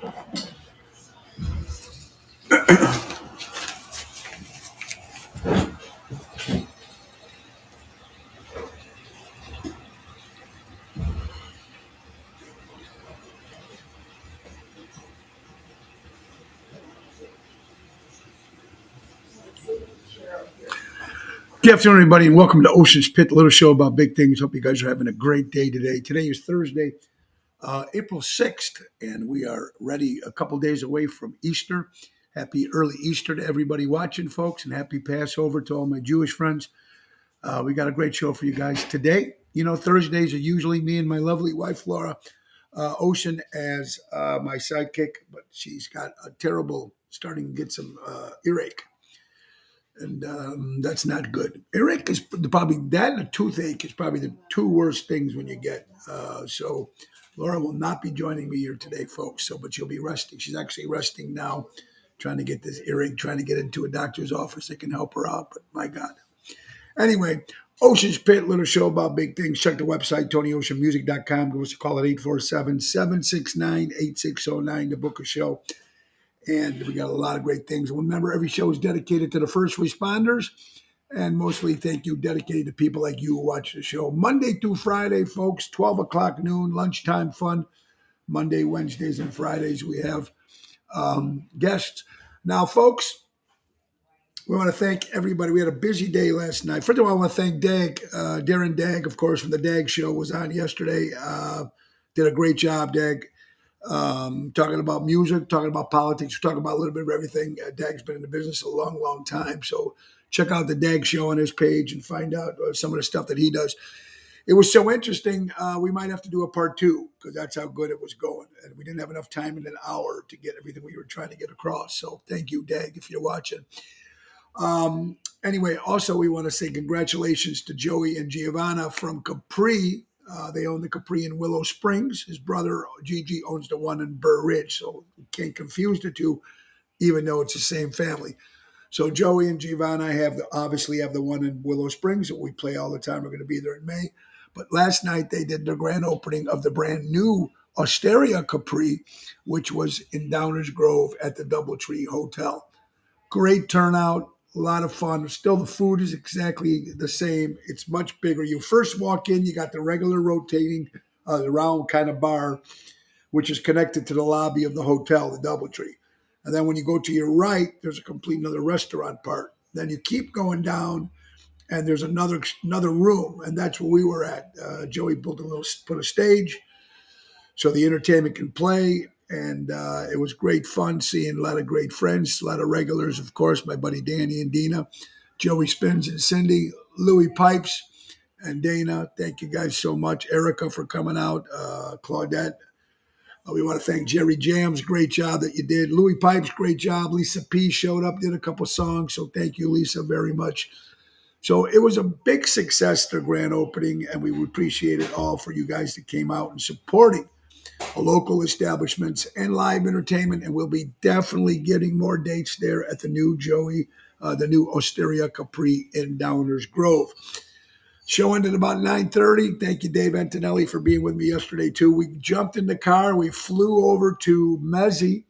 Good afternoon, everybody, and welcome to Ocean's Pit, the little show about big things. Hope you guys are having a great day today. Today is Thursday, April 6th, and we are ready a couple days away from Easter. Happy early Easter to everybody watching, folks, and happy Passover to all my Jewish friends. We got a great show for you guys today. You know, Thursdays are usually me and my lovely wife, Laura, Ocean, as my sidekick, but she's got a terrible, starting to get some earache, and that's not good. Earache is probably that, and a toothache is probably the two worst things when you get. So Laura will not be joining me here today, folks. So, but she'll be resting. She's actually resting now, trying to get this earache, trying to get into a doctor's office that can help her out. But my God. Anyway, Ocean's Pit, little show about big things. Check the website, TonyOceanMusic.com. Give us a call at 847-769-8609 to book a show. And we got a lot of great things. Remember, every show is dedicated to the first responders. And mostly thank you, dedicated to people like you who watch the show. Monday through Friday, folks, 12 o'clock noon, lunchtime fun. Monday, Wednesdays, and Fridays, we have guests. Now, folks, we want to thank everybody. We had a busy day last night. First of all, I want to thank Dag, Darren Dag, of course, from the Dag Show, was on yesterday. Did a great job, Dag. Talking about music, talking about politics, talking about a little bit of everything. Dag's been in the business a long, long time. So check out the Dag Show on his page and find out some of the stuff that he does. It was so interesting. We might have to do a part two because that's how good it was going. And we didn't have enough time in an hour to get everything we were trying to get across. So thank you, Dag, if you're watching. Anyway, also we want to say congratulations to Joey and Giovanna from Capri. They own the Capri in Willow Springs. His brother Gigi owns the one in Burr Ridge, so you can't confuse the two, even though it's the same family. So Joey and Giovanna obviously have the one in Willow Springs that we play all the time. We're going to be there in May. But last night they did the grand opening of the brand new Osteria Capri, which was in Downers Grove at the Doubletree Hotel. Great turnout, a lot of fun. Still, the food is exactly the same. It's much bigger. You first walk in, you got the regular rotating, round kind of bar, which is connected to the lobby of the hotel, the Doubletree. And then when you go to your right, there's a complete another restaurant part. Then you keep going down, and there's another room, and that's where we were at. Joey put a stage so the entertainment can play. And it was great fun seeing a lot of great friends, a lot of regulars, of course, my buddy Danny and Dina, Joey Spins and Cindy, Louis Pipes and Dana. Thank you guys so much. Erica for coming out, Claudette. We want to thank Jerry Jams, great job that you did. Louis Pipes, great job. Lisa P showed up, did a couple songs. So thank you, Lisa, very much. So it was a big success, the grand opening, and we appreciate it all for you guys that came out and supporting local establishments and live entertainment, and we'll be definitely getting more dates there at the new the new Osteria Capri in Downers Grove. Show ended about 9:30. Thank you, Dave Antonelli, for being with me yesterday too. We jumped in the car, we flew over to Mezzi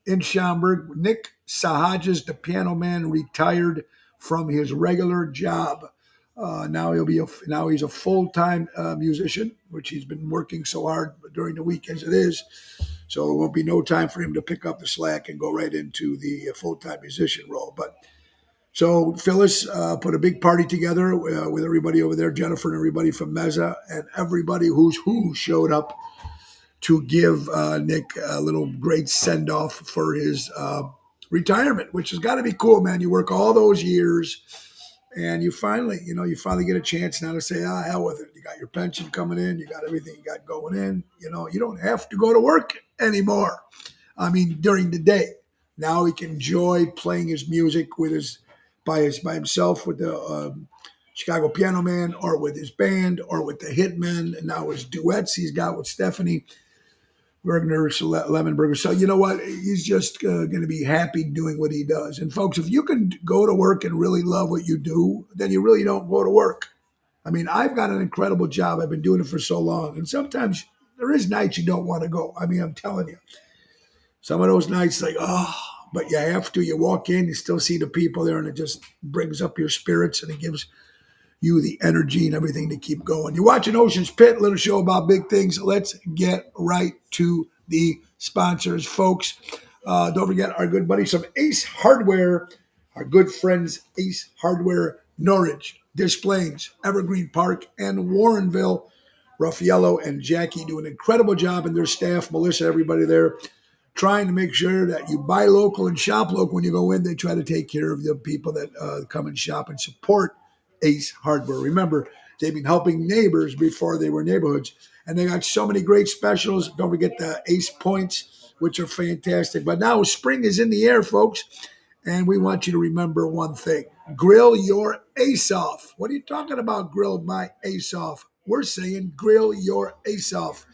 in Schaumburg. Nick Sahajas, the piano man, retired from his regular job. Now he's a full-time musician, which he's been working so hard during the week as it is. So it won't be no time for him to pick up the slack and go right into the full-time musician role. But so Phyllis put a big party together with everybody over there, Jennifer and everybody from Meza, and everybody who showed up to give Nick a little great send-off for his retirement, which has got to be cool, man. You work all those years, and you finally get a chance now to say, hell with it. You got your pension coming in. You got everything you got going in. You don't have to go to work anymore. I mean, during the day. Now he can enjoy playing his music by himself with the Chicago Piano Man, or with his band, or with the Hitmen, and now his duets he's got with Stephanie Lemonberger. So you know what? He's just going to be happy doing what he does. And folks, if you can go to work and really love what you do, then you really don't go to work. I mean, I've got an incredible job. I've been doing it for so long. And sometimes there is nights you don't want to go. I mean, I'm telling you. Some of those nights, like, oh, but you have to. You walk in, you still see the people there, and it just brings up your spirits and it gives you the energy and everything to keep going. You're watching Ocean's Pit, little show about big things. Let's get right to the sponsors, folks. Don't forget our good buddies from Ace Hardware, our good friends, Ace Hardware, Norwich, Des Plaines, Evergreen Park, and Warrenville. Raffaello and Jackie do an incredible job, and their staff, Melissa, everybody there, trying to make sure that you buy local and shop local. When you go in, they try to take care of the people that come and shop and support Ace Hardware. Remember, they've been helping neighbors before they were neighborhoods, and they got so many great specials. Don't forget the Ace Points, which are fantastic. But now spring is in the air, folks, and we want you to remember one thing. Grill your ace off. What are you talking about, grill my ace off? We're saying grill your ace off.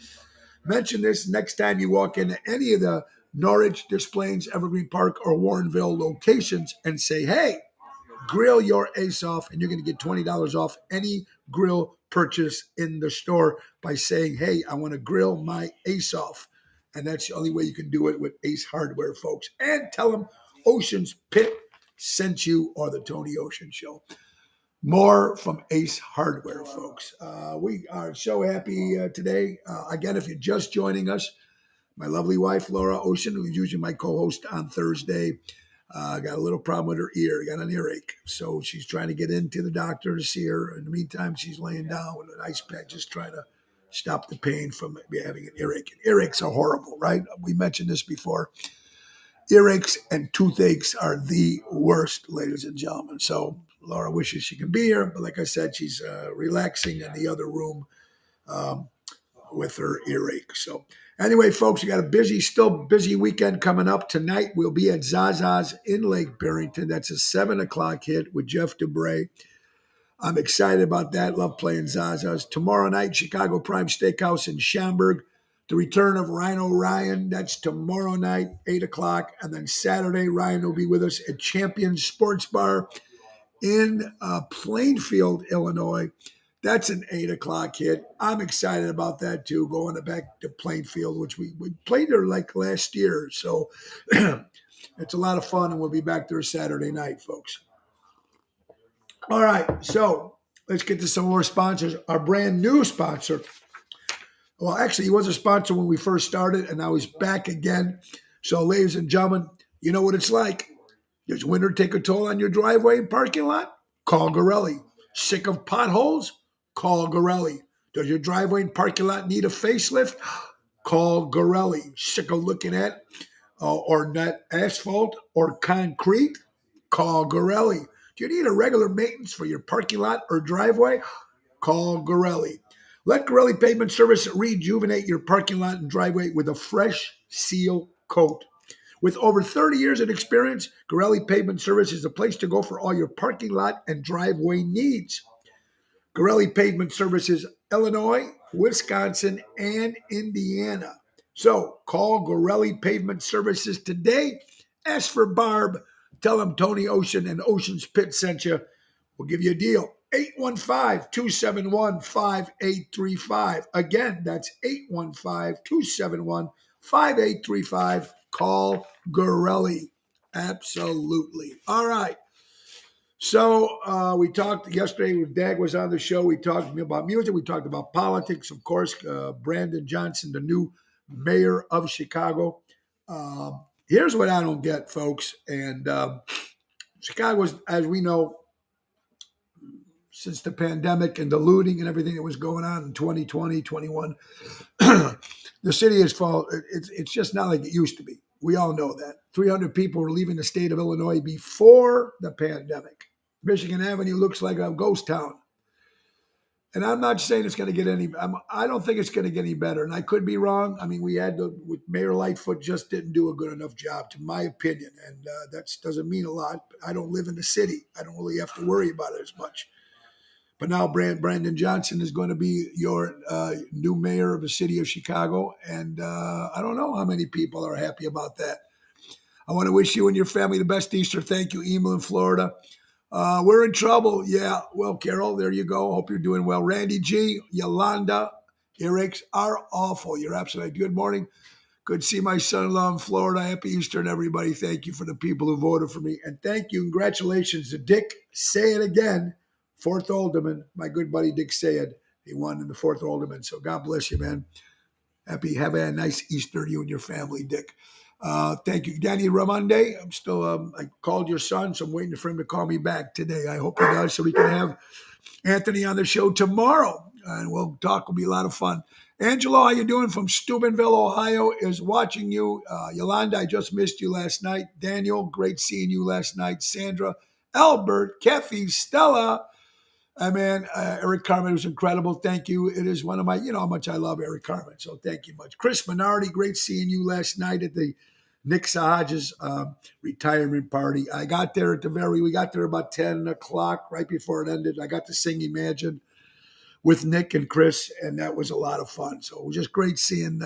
Mention this next time you walk into any of the Norwich, Des Plaines, Evergreen Park, or Warrenville locations and say, hey, grill your ace off, and you're going to get $20 off any grill purchase in the store by saying, hey, I want to grill my ace off. And that's the only way you can do it with Ace Hardware, folks. And tell them Ocean's Pit sent you, or the Tony Ocean Show. More from Ace Hardware, folks. We are so happy today. Again, if you're just joining us, my lovely wife, Laura Ocean, who's usually my co-host on Thursday, got a little problem with her ear, got an earache. So she's trying to get into the doctor to see her. In the meantime, she's laying down with an ice pack, just trying to stop the pain from having an earache. And earaches are horrible, right? We mentioned this before. Earaches and toothaches are the worst, ladies and gentlemen. So Laura wishes she could be here, but like I said, she's relaxing in the other room with her earache. So anyway, folks, we got a still busy weekend coming up. Tonight we'll be at Zaza's in Lake Barrington. That's a 7:00 hit with Jeff Dubray. I'm excited about that. Love playing Zaza's. Tomorrow night, Chicago Prime Steakhouse in Schaumburg. The return of Rhino Ryan. That's tomorrow night, 8:00. And then Saturday, Ryan will be with us at Champion Sports Bar in Plainfield, Illinois. That's an 8:00 hit. I'm excited about that too, going back to Plainfield, which we played there like last year. So it's a lot of fun, and we'll be back there Saturday night, folks. All right, so let's get to some more sponsors. Our brand new sponsor. Well, actually, he was a sponsor when we first started, and now he's back again. So, ladies and gentlemen, you know what it's like. Does winter take a toll on your driveway and parking lot? Call Gorelli. Sick of potholes? Call Gorelli. Does your driveway and parking lot need a facelift? Call Gorelli. Sick of looking at or not asphalt or concrete? Call Gorelli. Do you need a regular maintenance for your parking lot or driveway? Call Gorelli. Let Gorelli Pavement Service rejuvenate your parking lot and driveway with a fresh seal coat. With over 30 years of experience, Gorelli Pavement Service is the place to go for all your parking lot and driveway needs. Gorelli Pavement Services, Illinois, Wisconsin, and Indiana. So call Gorelli Pavement Services today. Ask for Barb. Tell them Tony Ocean and Ocean's Pit sent you. We'll give you a deal. 815-271-5835. Again, that's 815-271-5835. Call Gorelli. Absolutely. All right. So we talked yesterday when Dag was on the show. We talked about music. We talked about politics, of course. Brandon Johnson, the new mayor of Chicago. Here's what I don't get, folks. And Chicago was, as we know, since the pandemic and the looting and everything that was going on in 2020, 21, the city is fall. It's just not like it used to be. We all know that. 300 people were leaving the state of Illinois before the pandemic. Michigan Avenue looks like a ghost town. And I'm not saying it's going to get I don't think it's going to get any better. And I could be wrong. I mean, with Mayor Lightfoot just didn't do a good enough job, to my opinion. And that doesn't mean a lot. But I don't live in the city. I don't really have to worry about it as much. But now Brandon Johnson is going to be your new mayor of the city of Chicago. And I don't know how many people are happy about that. I want to wish you and your family the best Easter. Thank you, Emil in Florida. We're in trouble. Yeah. Well, Carol, there you go. Hope you're doing well. Randy G, Yolanda, earaches are awful. You're absolutely right. Good morning. Good to see my son-in-law in Florida. Happy Easter, and everybody. Thank you for the people who voted for me. And thank you. Congratulations to Dick. Say it again. 4th Alderman, my good buddy Dick Sayed. He won in the 4th Alderman. So God bless you, man. Have a nice Easter, you and your family, Dick. Thank you, Danny Ramonde. I'm still. I called your son, so I'm waiting for him to call me back today. I hope he does, so we can have Anthony on the show tomorrow, and we'll talk. It'll be a lot of fun. Angelo, how you doing? From Steubenville, Ohio, is watching you. Yolanda, I just missed you last night. Daniel, great seeing you last night. Sandra, Albert, Kathy, Stella. Eric Carmen was incredible. Thank you. It is one of my, you know how much I love Eric Carmen. So thank you much. Chris Minardi, great seeing you last night at the Nick Sahaja's retirement party. We got there about 10 o'clock, right before it ended. I got to sing Imagine with Nick and Chris, and that was a lot of fun. So it was just great seeing,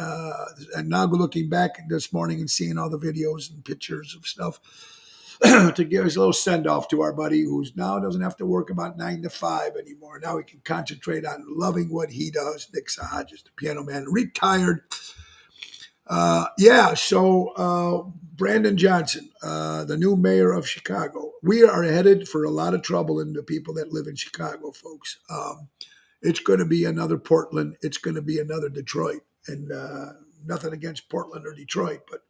and now looking back this morning and seeing all the videos and pictures of stuff. To give us a little send off to our buddy who's now doesn't have to work about 9 to 5 anymore. Now he can concentrate on loving what he does. Nick Sahajas, the piano man, retired. Brandon Johnson, the new mayor of Chicago. We are headed for a lot of trouble in the people that live in Chicago, folks. It's going to be another Portland. It's going to be another Detroit. And nothing against Portland or Detroit, but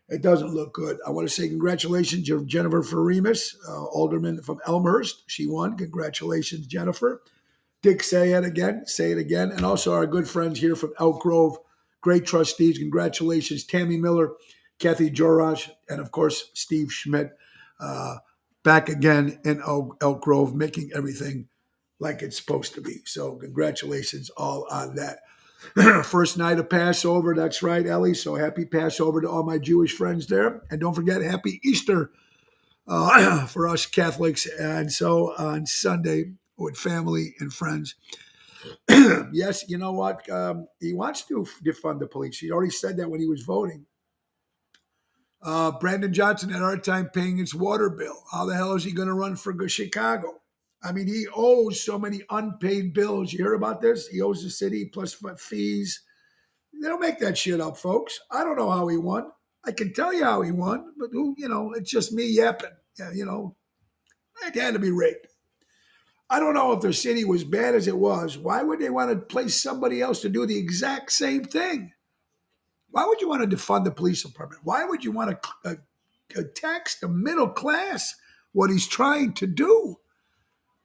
it doesn't look good. I want to say congratulations to Jennifer Farimas, alderman from Elmhurst. She won. Congratulations, Jennifer. Dick, say it again. And also our good friends here from Elk Grove, great trustees. Congratulations, Tammy Miller, Kathy Joraj, and of course, Steve Schmidt, back again in Elk Grove, making everything like it's supposed to be. So congratulations all on that. First night of Passover. That's right, Ellie. So happy Passover to all my Jewish friends there. And don't forget, happy Easter for us Catholics. And so on Sunday with family and friends. Yes, you know what? He wants to defund the police. He already said that when he was voting. Brandon Johnson had a hard time paying his water bill. How the hell is he going to run for Chicago? I mean, he owes so many unpaid bills. You hear about this? He owes the city plus fees. They don't make that shit up, folks. I don't know how he won. I can tell you how he won, but it's just me yapping. Yeah, it had to be rigged. I don't know if their city was bad as it was. Why would they want to place somebody else to do the exact same thing? Why would you want to defund the police department? Why would you want to tax the middle class? What he's trying to do?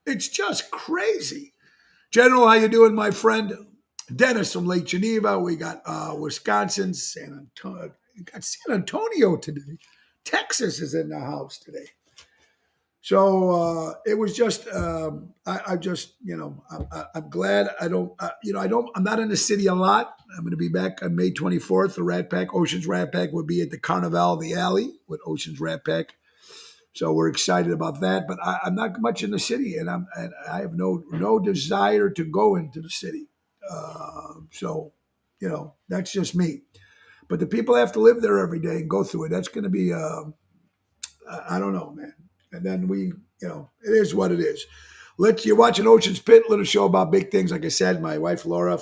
It's just crazy. General, how you doing, my friend? Dennis from Lake Geneva. We got Wisconsin, San Antonio. We got San Antonio today. Texas is in the house today. So it was just, I'm glad I'm not in the city a lot. I'm going to be back on May 24th. The Rat Pack, Oceans Rat Pack, will be at the Carnival of the Alley with Oceans Rat Pack. So we're excited about that. But I'm not much in the city, and I have no desire to go into the city. That's just me. But the people have to live there every day and go through it. That's going to be, I don't know, man. And then it is what it is. You're watching Ocean's Pit, little show about big things. Like I said, my wife, Laura,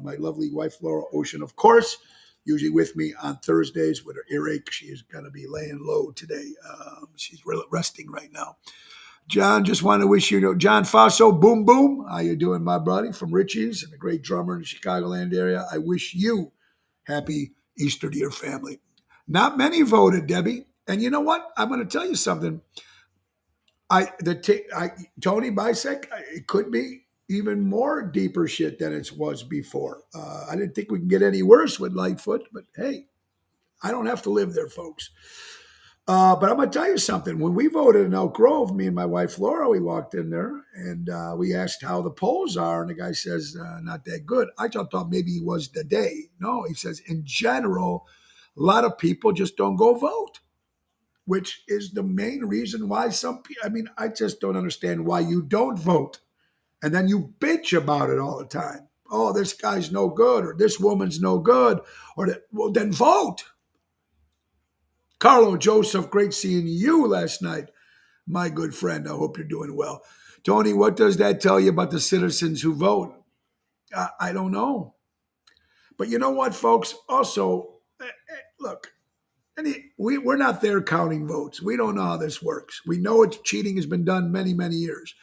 my lovely wife, Laura Ocean, of course, usually with me on Thursdays with her earache. She is going to be laying low today. She's resting right now. John, just want to wish you, John Faso, boom, boom. How you doing, my buddy, from Richie's and a great drummer in the Chicagoland area. I wish you happy Easter to your family. Not many voted, Debbie. And you know what? I'm going to tell you something. Tony Bisek, it could be even more deeper shit than it was before. I didn't think we can get any worse with Lightfoot, but hey, I don't have to live there, folks. But I'm going to tell you something. When we voted in Elk Grove, me and my wife, Laura, we walked in there and we asked how the polls are. And the guy says, not that good. I thought maybe it was the day. No, he says, in general, a lot of people just don't go vote, which is the main reason why I just don't understand why you don't vote. And then you bitch about it all the time. Oh, this guy's no good, or this woman's no good, well, then vote. Carlo Joseph, great seeing you last night, my good friend. I hope you're doing well. Tony, what does that tell you about the citizens who vote? I don't know. But you know what, folks? Also, look, we're not there counting votes. We don't know how this works. We know it's cheating has been done many, many years.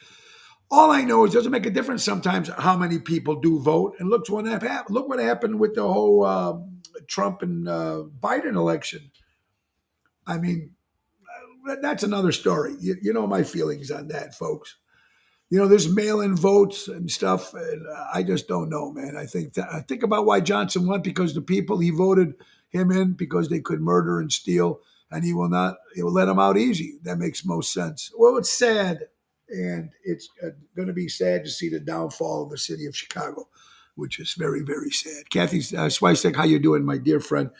All I know is it doesn't make a difference sometimes how many people do vote. And look what happened with the whole Trump and Biden election. I mean, that's another story. You know my feelings on that, folks. There's mail-in votes and stuff. And I just don't know, man. I think about why Johnson won because the people he voted him in because they could murder and steal, and he will not. He will let them out easy. That makes most sense. Well, it's sad, and it's going to be sad to see the downfall of the city of Chicago, which is very, very sad. Kathy Swisek, how you doing, my dear friend?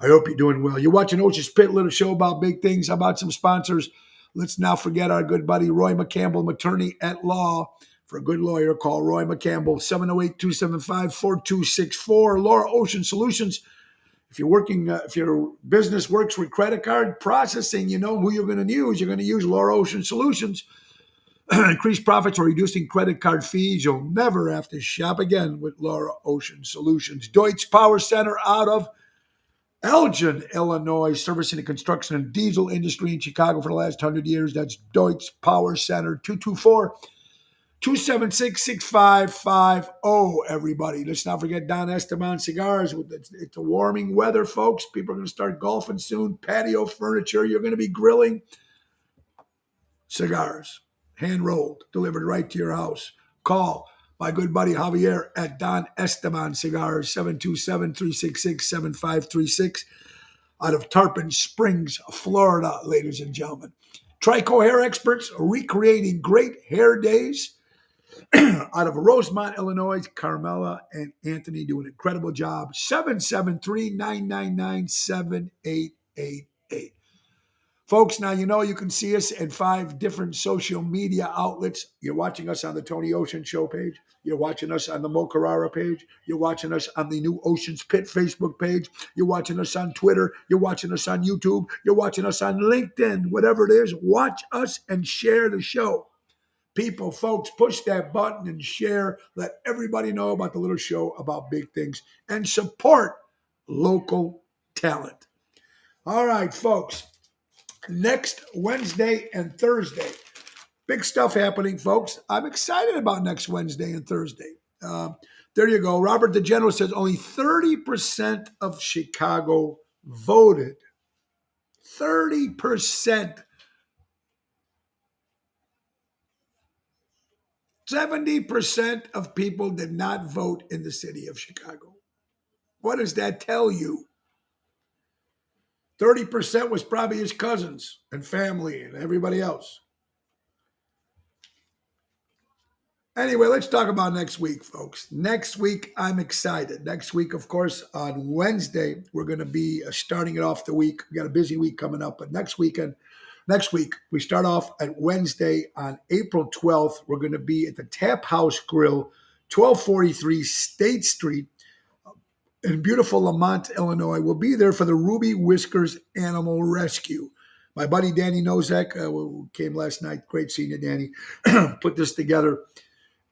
I hope you're doing well. You're watching Ocean's Pit, little show about big things. How about some sponsors? Let's now forget our good buddy Roy McCampbell, attorney at law. For a good lawyer, call Roy McCampbell, 708-275-4264. Laura Ocean Solutions. If your business works with credit card processing, you know who you're going to use. You're going to use Laura Ocean Solutions. Increase profits or reducing credit card fees. You'll never have to shop again with Laura Ocean Solutions. Deutsch Power Center out of Elgin, Illinois, servicing the construction and diesel industry in Chicago for the last 100 years. That's Deutsch Power Center, 224-276-6550, everybody. Let's not forget Don Esteban Cigars. It's a warming weather, folks. People are going to start golfing soon. Patio furniture. You're going to be grilling. Cigars, hand-rolled, delivered right to your house. Call my good buddy Javier at Don Esteban Cigars, 727-366-7536, out of Tarpon Springs, Florida, ladies and gentlemen. Trico Hair Experts, recreating great hair days out of Rosemont, Illinois. Carmela and Anthony do an incredible job. 773-999-7888. Folks, now you know you can see us at 5 different social media outlets. You're watching us on the Tony Ocean Show page. You're watching us on the Mo Carrara page. You're watching us on the New Oceans Pit Facebook page. You're watching us on Twitter. You're watching us on YouTube. You're watching us on LinkedIn. Whatever it is, watch us and share the show. People, folks, push that button and share. Let everybody know about the little show about big things and support local talent. All right, folks. Next Wednesday and Thursday. Big stuff happening, folks. I'm excited about next Wednesday and Thursday. There you go. Robert DeGeneres says only 30% of Chicago voted. 30%. 70% of people did not vote in the city of Chicago. What does that tell you? 30% was probably his cousins and family and everybody else. Anyway, let's talk about next week, folks. Next week, I'm excited. Next week, of course, on Wednesday, we're going to be starting it off the week. We got a busy week coming up, but next week, we start off at Wednesday on April 12th. We're going to be at the Tap House Grill, 1243 State Street in beautiful Lamont, Illinois. We'll be there for the Ruby Whiskers Animal Rescue. My buddy Danny Nozek who came last night. Great seeing you, Danny. Put this together.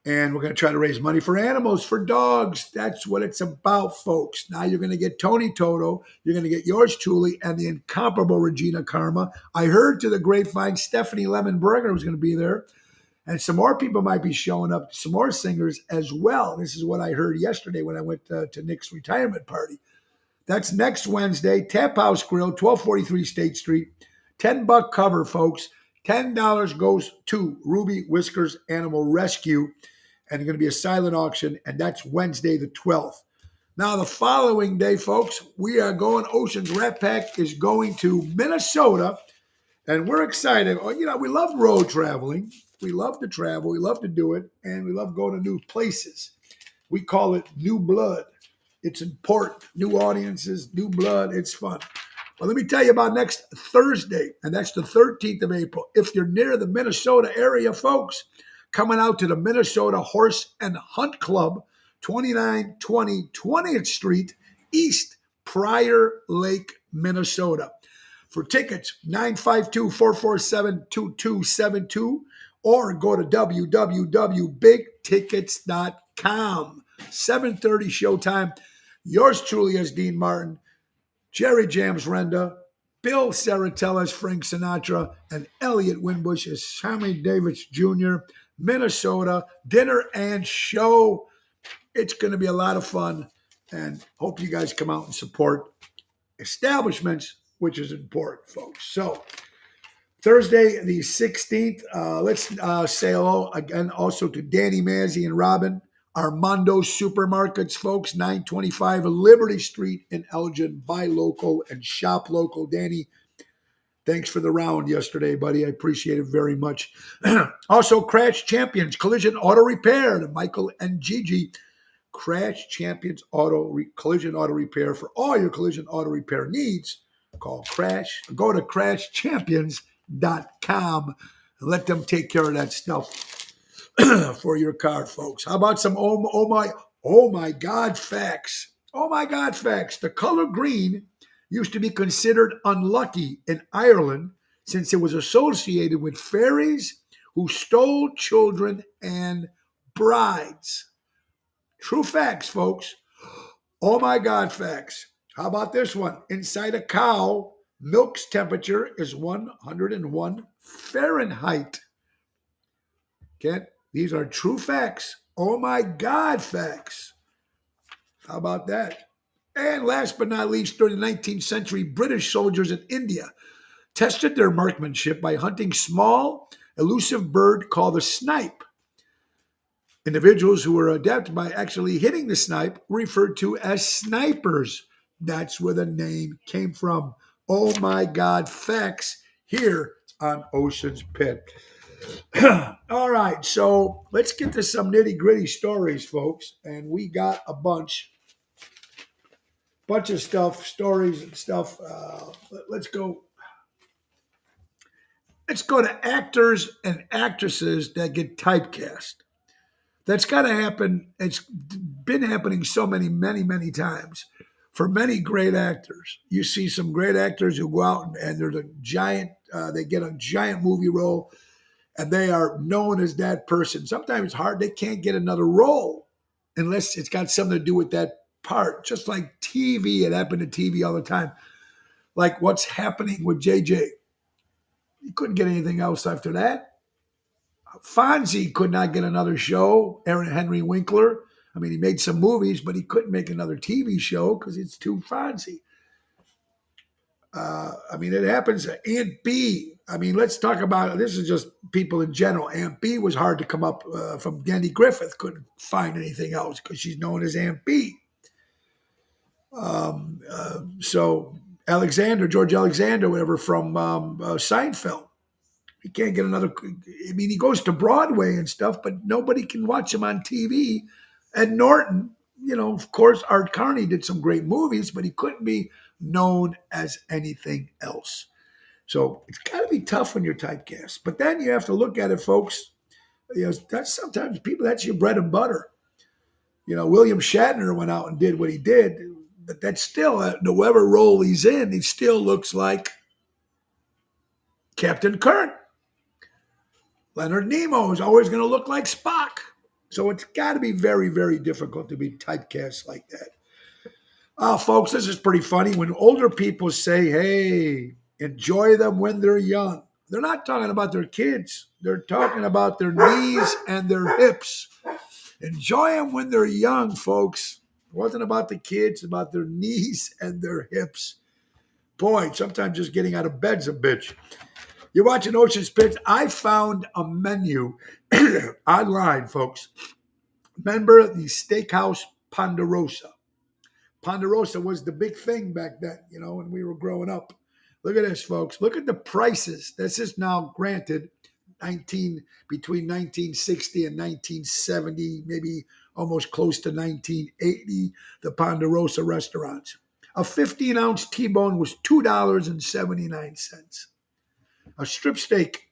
And we're going to try to raise money for animals, for dogs. That's what it's about, folks. Now you're going to get Tony Toto. You're going to get yours truly and the incomparable Regina Karma. I heard to the grapevine Stephanie Lemon Berger was going to be there. And some more people might be showing up, some more singers as well. This is what I heard yesterday when I went to Nick's retirement party. That's next Wednesday, Tap House Grill, 1243 State Street. $10 cover, folks. $10 goes to Ruby Whiskers Animal Rescue. And it's going to be a silent auction, and that's Wednesday the 12th. Now, the following day, folks, we are going, Ocean's Rat Pack is going to Minnesota, and we're excited. We love road traveling. We love to travel. We love to do it, and we love going to new places. We call it new blood. It's important. New audiences, new blood. It's fun. Well, let me tell you about next Thursday, and that's the 13th of April. If you're near the Minnesota area, folks, coming out to the Minnesota Horse and Hunt Club, 2920 20th Street, East Prior Lake, Minnesota. For tickets, 952-447-2272 or go to www.bigtickets.com. 7:30 showtime. Yours truly as Dean Martin, Jerry Jams Renda, Bill Saratella as Frank Sinatra, and Elliot Winbush as Sammy Davis Jr., Minnesota, dinner and show. It's going to be a lot of fun, and hope you guys come out and support establishments, which is important, folks. So, Thursday, the 16th, let's say hello again also to Danny Mazzi and Robin. Armando Supermarkets, folks, 925 Liberty Street in Elgin. Buy local and shop local. Danny, thanks for the round yesterday, buddy. I appreciate it very much. Also, Crash Champions Collision Auto Repair to Michael and Gigi. Crash Champions Collision Auto Repair for all your collision auto repair needs. Call Crash. Go to crashchampions.com and let them take care of that stuff for your car, folks. How about some oh my God facts? Oh my God facts. The color green used to be considered unlucky in Ireland since it was associated with fairies who stole children and brides. True facts, folks. Oh my God, facts. How about this one? Inside a cow, milk's temperature is 101 Fahrenheit. Okay, these are true facts. Oh my God, facts. How about that? And last but not least, during the 19th century, British soldiers in India tested their marksmanship by hunting small, elusive bird called the snipe. Individuals who were adept by actually hitting the snipe were referred to as snipers. That's where the name came from. Oh my God, facts here on Ocean's Pit. All right, so let's get to some nitty gritty stories, folks. And we got a bunch of stuff, stories and stuff. Let's go. Let's go to actors and actresses that get typecast. That's got to happen. It's been happening so many times for many great actors. You see some great actors who go out and they're the giant, they get a giant movie role and they are known as that person. Sometimes it's hard. They can't get another role unless it's got something to do with that part. Just like TV, it happened to TV all the time. Like what's happening with JJ. He couldn't get anything else after that. Fonzie could not get another show. Aaron Henry Winkler. I mean, he made some movies, but he couldn't make another TV show because it's too Fonzie. I mean, it happens. Aunt B. I mean, let's talk about this. Is just people in general. Aunt B was hard to come up from. Andy Griffith couldn't find anything else because she's known as Aunt B. So George Alexander, whatever, from Seinfeld. He can't get another. I mean, he goes to Broadway and stuff, but nobody can watch him on TV. And Norton, of course, Art Carney did some great movies, but he couldn't be known as anything else. So it's got to be tough when you're typecast. But then you have to look at it, folks. That's sometimes people. That's your bread and butter. William Shatner went out and did what he did, but that's still whatever role he's in. He still looks like Captain Kirk. Leonard Nimoy is always going to look like Spock. So it's got to be very difficult to be typecast like that. Folks, this is pretty funny. When older people say, hey, enjoy them when they're young, they're not talking about their kids. They're talking about their knees and their hips. Enjoy them when they're young, folks. It wasn't about the kids, about their knees and their hips. Boy, sometimes just getting out of bed's a bitch. You're watching Ocean's Pit. I found a menu online, folks. Remember the Steakhouse Ponderosa. Ponderosa was the big thing back then, when we were growing up. Look at this, folks. Look at the prices. This is now granted between 1960 and 1970, maybe almost close to 1980, the Ponderosa restaurants. A 15-ounce T-bone was $2.79. A strip steak,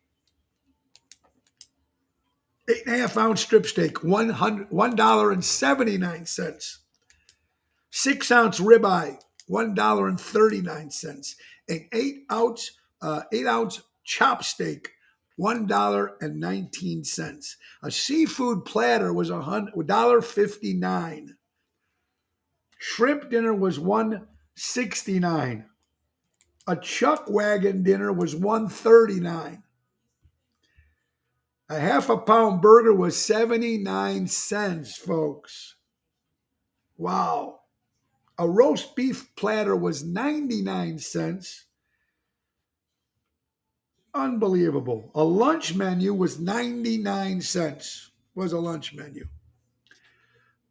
8.5-ounce strip steak, $1.79. 6-ounce ribeye, $1.39. An 8-ounce chopstick, $1.19. A seafood platter was $1.59. Shrimp dinner was $169. A chuck wagon dinner was $139. A half a pound burger was 79 cents, folks. Wow. A roast beef platter was 99 cents. Unbelievable. A lunch menu was 99 cents. Was a lunch menu.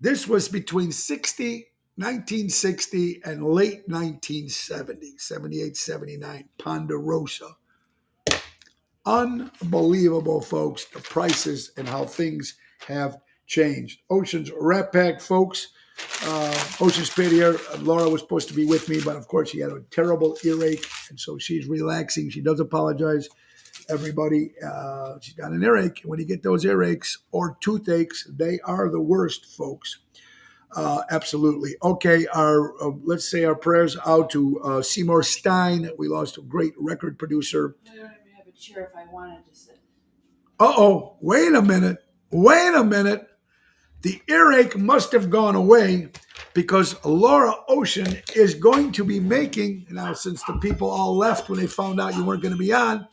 This was between 1960 and late 1970, 78, 79, Ponderosa. Unbelievable, folks, the prices and how things have changed. Ocean's Rat Pack, folks. Ocean's paid here. Laura was supposed to be with me, but of course she had a terrible earache, and so she's relaxing. She does apologize, everybody. She's got an earache. When you get those earaches or toothaches, they are the worst, folks. Absolutely. Okay, let's say our prayers out to Seymour Stein. We lost a great record producer. I don't even have a chair if I wanted to sit. Uh-oh, wait a minute. The earache must have gone away because Laura Ocean is going to be making, now since the people all left when they found out you weren't going to be on,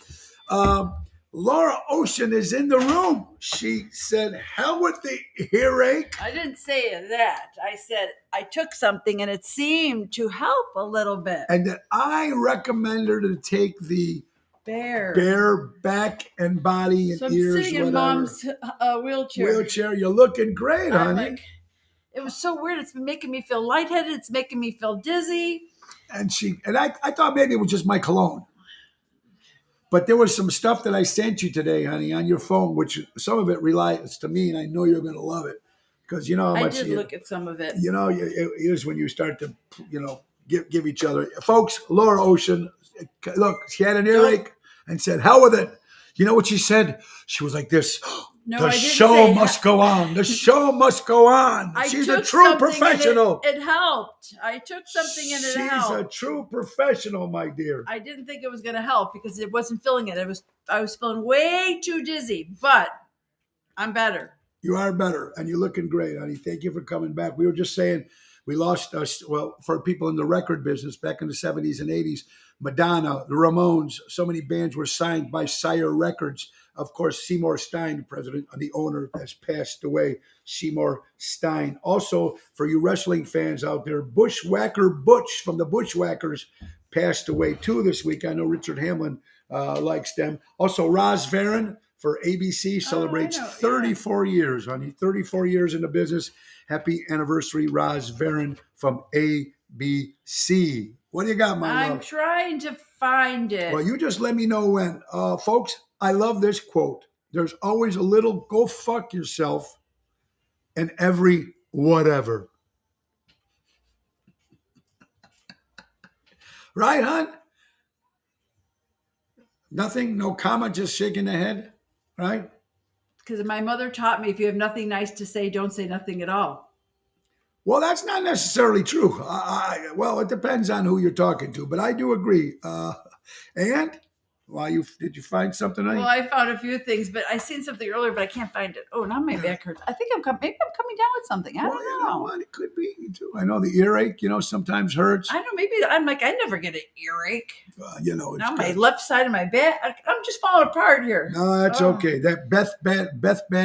Laura Ocean is in the room. She said, hell with the earache. I didn't say that. I said I took something and it seemed to help a little bit. And that I recommend her to take the Bear back and body and so I'm ears, sitting in Mom's wheelchair. You're looking great, honey. Like, it was so weird. It's been making me feel lightheaded. It's making me feel dizzy. And I thought maybe it was just my cologne. But there was some stuff that I sent you today, honey, on your phone, which some of it relies to me, and I know you're going to love it. Because you know how much I did look at some of it. You know, it is when you start to, give each other. Folks, Laura Ocean, look, she had an earache and said, hell with it. You know what she said? She was like this. No, the show must go on. The show must go on. She's a true professional. It helped. I took something and it helped. She's a true professional, my dear. I didn't think it was going to help because it wasn't feeling it. I was feeling way too dizzy, but I'm better. You are better, and you're looking great, honey. Thank you for coming back. We were just saying we lost for people in the record business back in the 70s and 80s, Madonna, the Ramones, so many bands were signed by Sire Records. Of course, Seymour Stein, the president, the owner, has passed away. Seymour Stein. Also, for you wrestling fans out there, Bushwhacker Butch from the Bushwhackers passed away too this week. I know Richard Hamlin likes them. Also, Roz Varon for ABC celebrates 34 years, honey. 34 years in the business. Happy anniversary, Roz Varon from ABC. What do you got, my love? I'm trying to find it. Well, you just let me know when. Folks, I love this quote. There's always a little go fuck yourself in every whatever. Right, hon? Nothing? No comment, just shaking the head? Right? Because my mother taught me if you have nothing nice to say, don't say nothing at all. Well, that's not necessarily true. Well, it depends on who you're talking to, but I do agree. And did you find something? Well, I found a few things, but I seen something earlier, but I can't find it. Oh, now my back hurts. I think maybe I'm coming down with something. I don't know. You know what? It could be too. I know the earache, sometimes hurts. I know. Maybe I'm like, I never get an earache. It's now my left side of my back, I'm just falling apart here. No, that's okay. That Beth Bad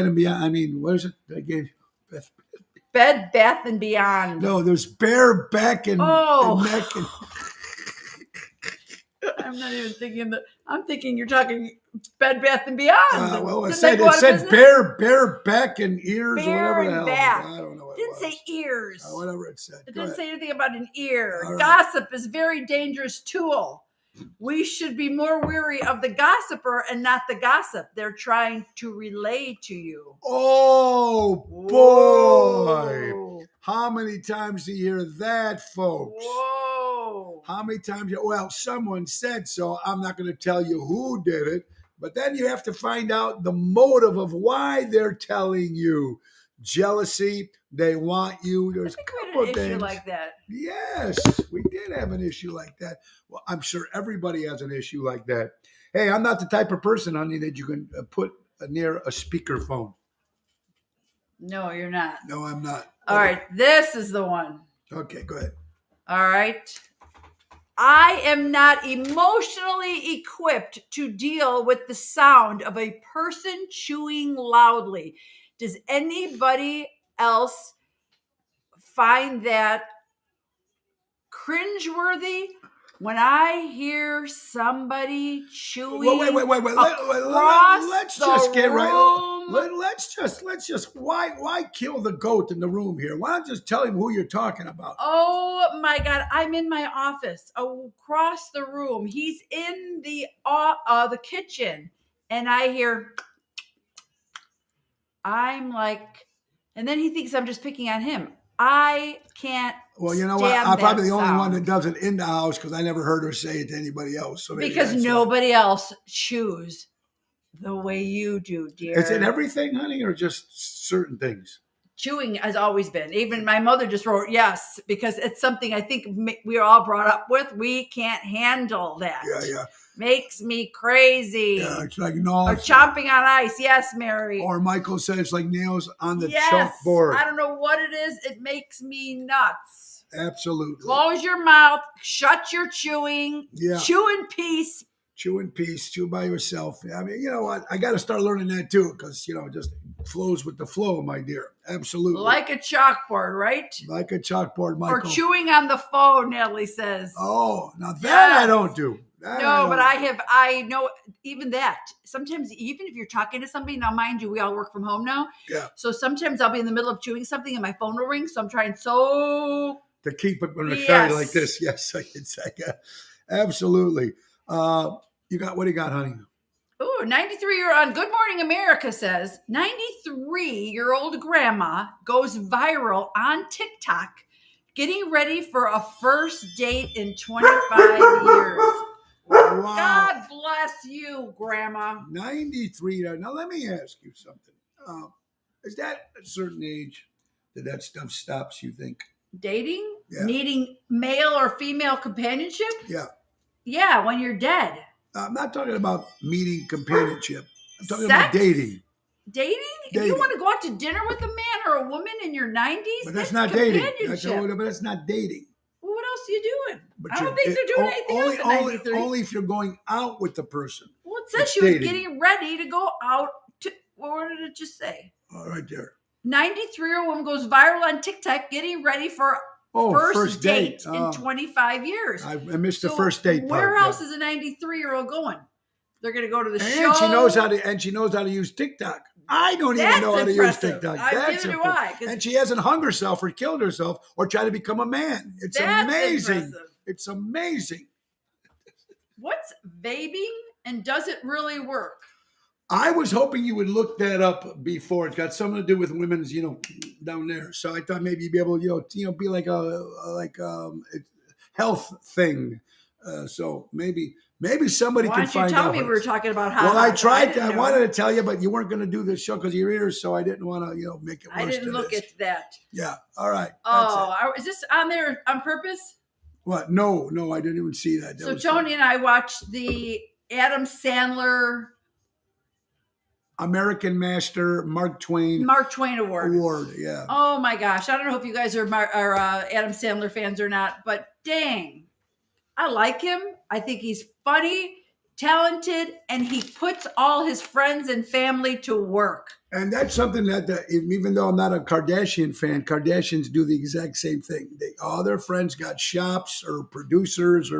and Beyond. I mean, what is it? I gave you Bed Bath and Beyond. No, there's bare back and neck. And I'm not even thinking that. I'm thinking you're talking Bed Bath and Beyond. Well, it said bare back and ears or whatever the hell. Back. I don't know what it didn't say ears. Whatever it said. It didn't say anything about an ear. Right. Gossip is a very dangerous tool. We should be more weary of the gossiper and not the gossip they're trying to relay to you. Oh, boy. Whoa. How many times do you hear that, folks? Whoa. How many times? Well, someone said so. I'm not going to tell you who did it, but then you have to find out the motive of why they're telling you. Jealousy, they want you. There's a couple of things. Issue like that. Yes, we did have an issue like that. Well, I'm sure everybody has an issue like that. Hey, I'm not the type of person, honey, that you can put near a speakerphone. No, you're not. No, I'm not. All right, this is the one. Okay, go ahead. All right. I am not emotionally equipped to deal with the sound of a person chewing loudly. Does anybody else find that cringeworthy? When I hear somebody chewing Wait. across Let's the just get right. room, Let's just. Why kill the goat in the room here? Why not just tell him who you're talking about? oh my God! I'm in my office across the room. He's in the kitchen, and I hear. I'm like, and then he thinks I'm just picking on him. I can't. Well, you know what? stand I'm probably that the only one sound that does it in the house because I never heard her say it to anybody else. So maybe because that's why. nobody else chews the way you do, dear. Is it everything, honey, or just certain things? Chewing has always been. Even my mother just wrote yes because it's something I think we're all brought up with. We can't handle that. Yeah. Makes me crazy. Yeah, it's like Or nails. chomping on ice. Yes, Mary. Or Michael said it's like nails on the yes. chalkboard. I don't know what it is. It makes me nuts. Absolutely. Close your mouth. Shut your chewing. Yeah. Chew in peace. Chew in peace. Chew by yourself. I mean, you know what? I got to start learning that too because, you know, it just flows with the flow, my dear. Absolutely. Like a chalkboard, right? Like a chalkboard, Michael. Or chewing on the phone, Natalie says. Oh, now that Yes. I don't do. That No, don't but do. I know even that. Sometimes, even if you're talking to somebody, now mind you, we all work from home now. Yeah. So sometimes I'll be in the middle of chewing something and my phone will ring. So I'm trying To keep it on the Yes. side like this. Yes, I can say. Yeah. Absolutely. You got what do you got, honey? Oh, 93-year-old Good Morning America says 93-year-old grandma goes viral on TikTok getting ready for a first date in 25 years. Wow. God bless you, Grandma. 93. Now, let me ask you something. Is that a certain age that stuff stops, you think? Dating? Yeah. Needing male or female companionship? Yeah. Yeah, when you're dead. I'm not talking about meeting companionship. I'm talking Sex? about dating. Dating? If Dating. you want to go out to dinner with a man or a woman in your 90s, But that's not dating. companionship. But that's not dating. Well, what else are you doing? But I don't think they're doing anything else at 93. Only if you're going out with the person. Well, it says It's she was dating. getting ready to go out to, what did it just say? All right there. 93-year-old woman goes viral on TikTok getting ready for first date in 25 years. I missed the So first date part. Where else is a 93-year-old going? They're going to go to the show. And she knows how to use TikTok. I don't even know how to use TikTok. That's neither do impressive. I. 'Cause And she hasn't hung herself or killed herself or tried to become a man. It's that's amazing. impressive. It's amazing. What's vaping and does it really work? I was hoping you would look that up before. It's got something to do with women's, down there. So I thought maybe you'd be able, be like a health thing. So maybe somebody Why can don't you find tell out. me we were talking about how? Well, I tried. didn't I know. wanted to tell you, but you weren't going to do this show because of your ears, so I didn't want to, make it worse. I didn't than look this. at that. Yeah. All right. That's it. Oh, is this on there on purpose? What? No, I didn't even see that. So Tony and I watched the Adam Sandler American Master Mark Twain Award. Yeah. Oh my gosh. I don't know if you guys are Adam Sandler fans or not, but dang, I like him. I think he's funny, talented, and he puts all his friends and family to work. And that's something that, even though I'm not a Kardashian fan, Kardashians do the exact same thing. All their friends got shops or producers,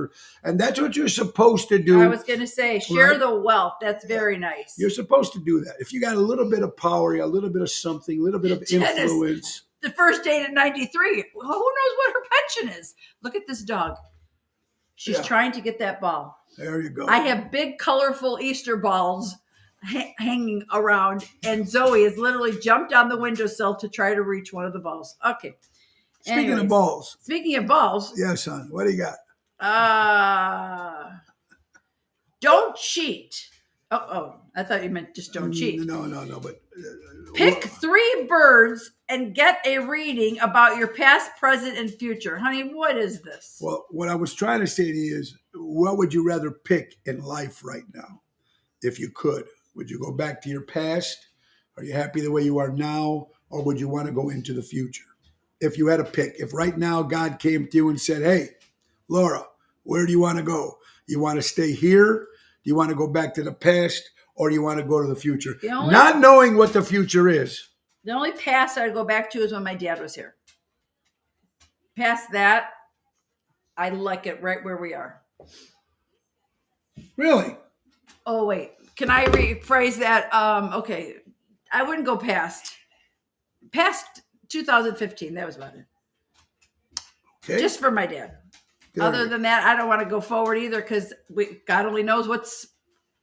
and that's what you're supposed to do. I was going to say, share Right. the wealth. That's very nice. You're supposed to do that. If you got a little bit of power, a little bit of something, a little bit of Dennis, influence. The first date at 93. Who knows what her pension is? Look at this dog. She's trying to get that ball. There you go. I have big, colorful Easter balls hanging around, and Zoe has literally jumped on the windowsill to try to reach one of the balls. Okay. Speaking of balls. Speaking of balls. Yeah, son. What do you got? Don't cheat. Oh, I thought you meant just don't cheat. No. But pick 3 birds and get a reading about your past, present, and future. Honey, what is this? Well, what I was trying to say to you is, what would you rather pick in life right now, if you could? Would you go back to your past? Are you happy the way you are now? Or would you want to go into the future? if you had to pick, if right now God came to you and said, hey, Laura, where do you want to go? You want to stay here? Do you want to go back to the past? Or do you want to go to the future? Not knowing what the future is. The only past I'd go back to is when my dad was here. Past that, I like it right where we are. Really? Oh, wait. Can I rephrase that? Okay. I wouldn't go past 2015. That was about it. Okay. Just for my dad. There Other you- than that, I don't want to go forward either because God only knows what's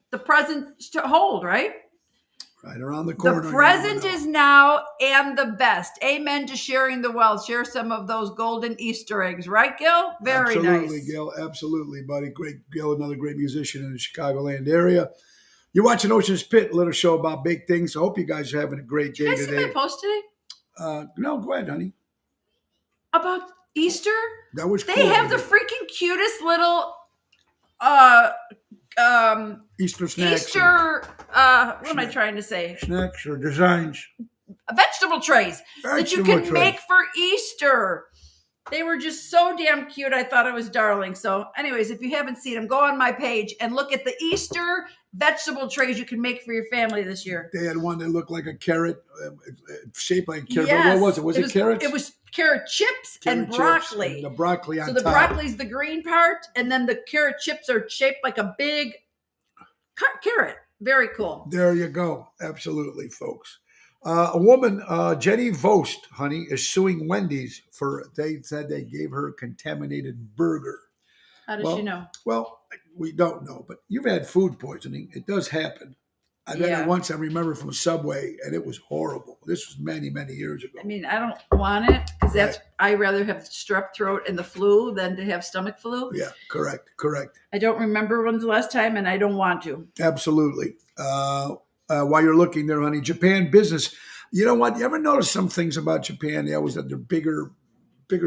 the present to hold, right? Right around the corner. The you present never know. is now and the best. Amen to sharing the wealth. Share some of those golden Easter eggs, right, Gil? Very Absolutely, nice. Gil. Absolutely, buddy. Great, Gil, another great musician in the Chicagoland area. You're watching Ocean's Pit, a little show about big things. I hope you guys are having a great day Did I see today. my post today No, go ahead, honey. about Easter? That was cool. They have the freaking cutest little Easter snacks. Easter what am I trying to say? Snacks or designs. Vegetable trays that you Vegetable can trays. make for Easter. They were just so damn cute. I thought it was darling. So, anyways, if you haven't seen them, go on my page and look at the Easter vegetable trays you can make for your family this year. They had one that looked like a carrot, shaped like a carrot. Yes. But what was it? Was it carrots? It was carrot chips Carrot and chips broccoli. and the broccoli on So the top. broccoli's the green part, and then the carrot chips are shaped like a big carrot. Very cool. There you go. Absolutely, folks. A woman, Jenny Vost, honey, is suing Wendy's they said they gave her a contaminated burger. How does she know? Well, we don't know, but you've had food poisoning. It does happen. I've had it once, I remember, from Subway, and it was horrible. This was many, many years ago. I mean, I don't want it because I'd rather have strep throat and the flu than to have stomach flu. Yeah, correct. I don't remember when's the last time, and I don't want to. Absolutely. While you're looking there, honey, Japan business. You know what? You ever notice some things about Japan? They always have their bigger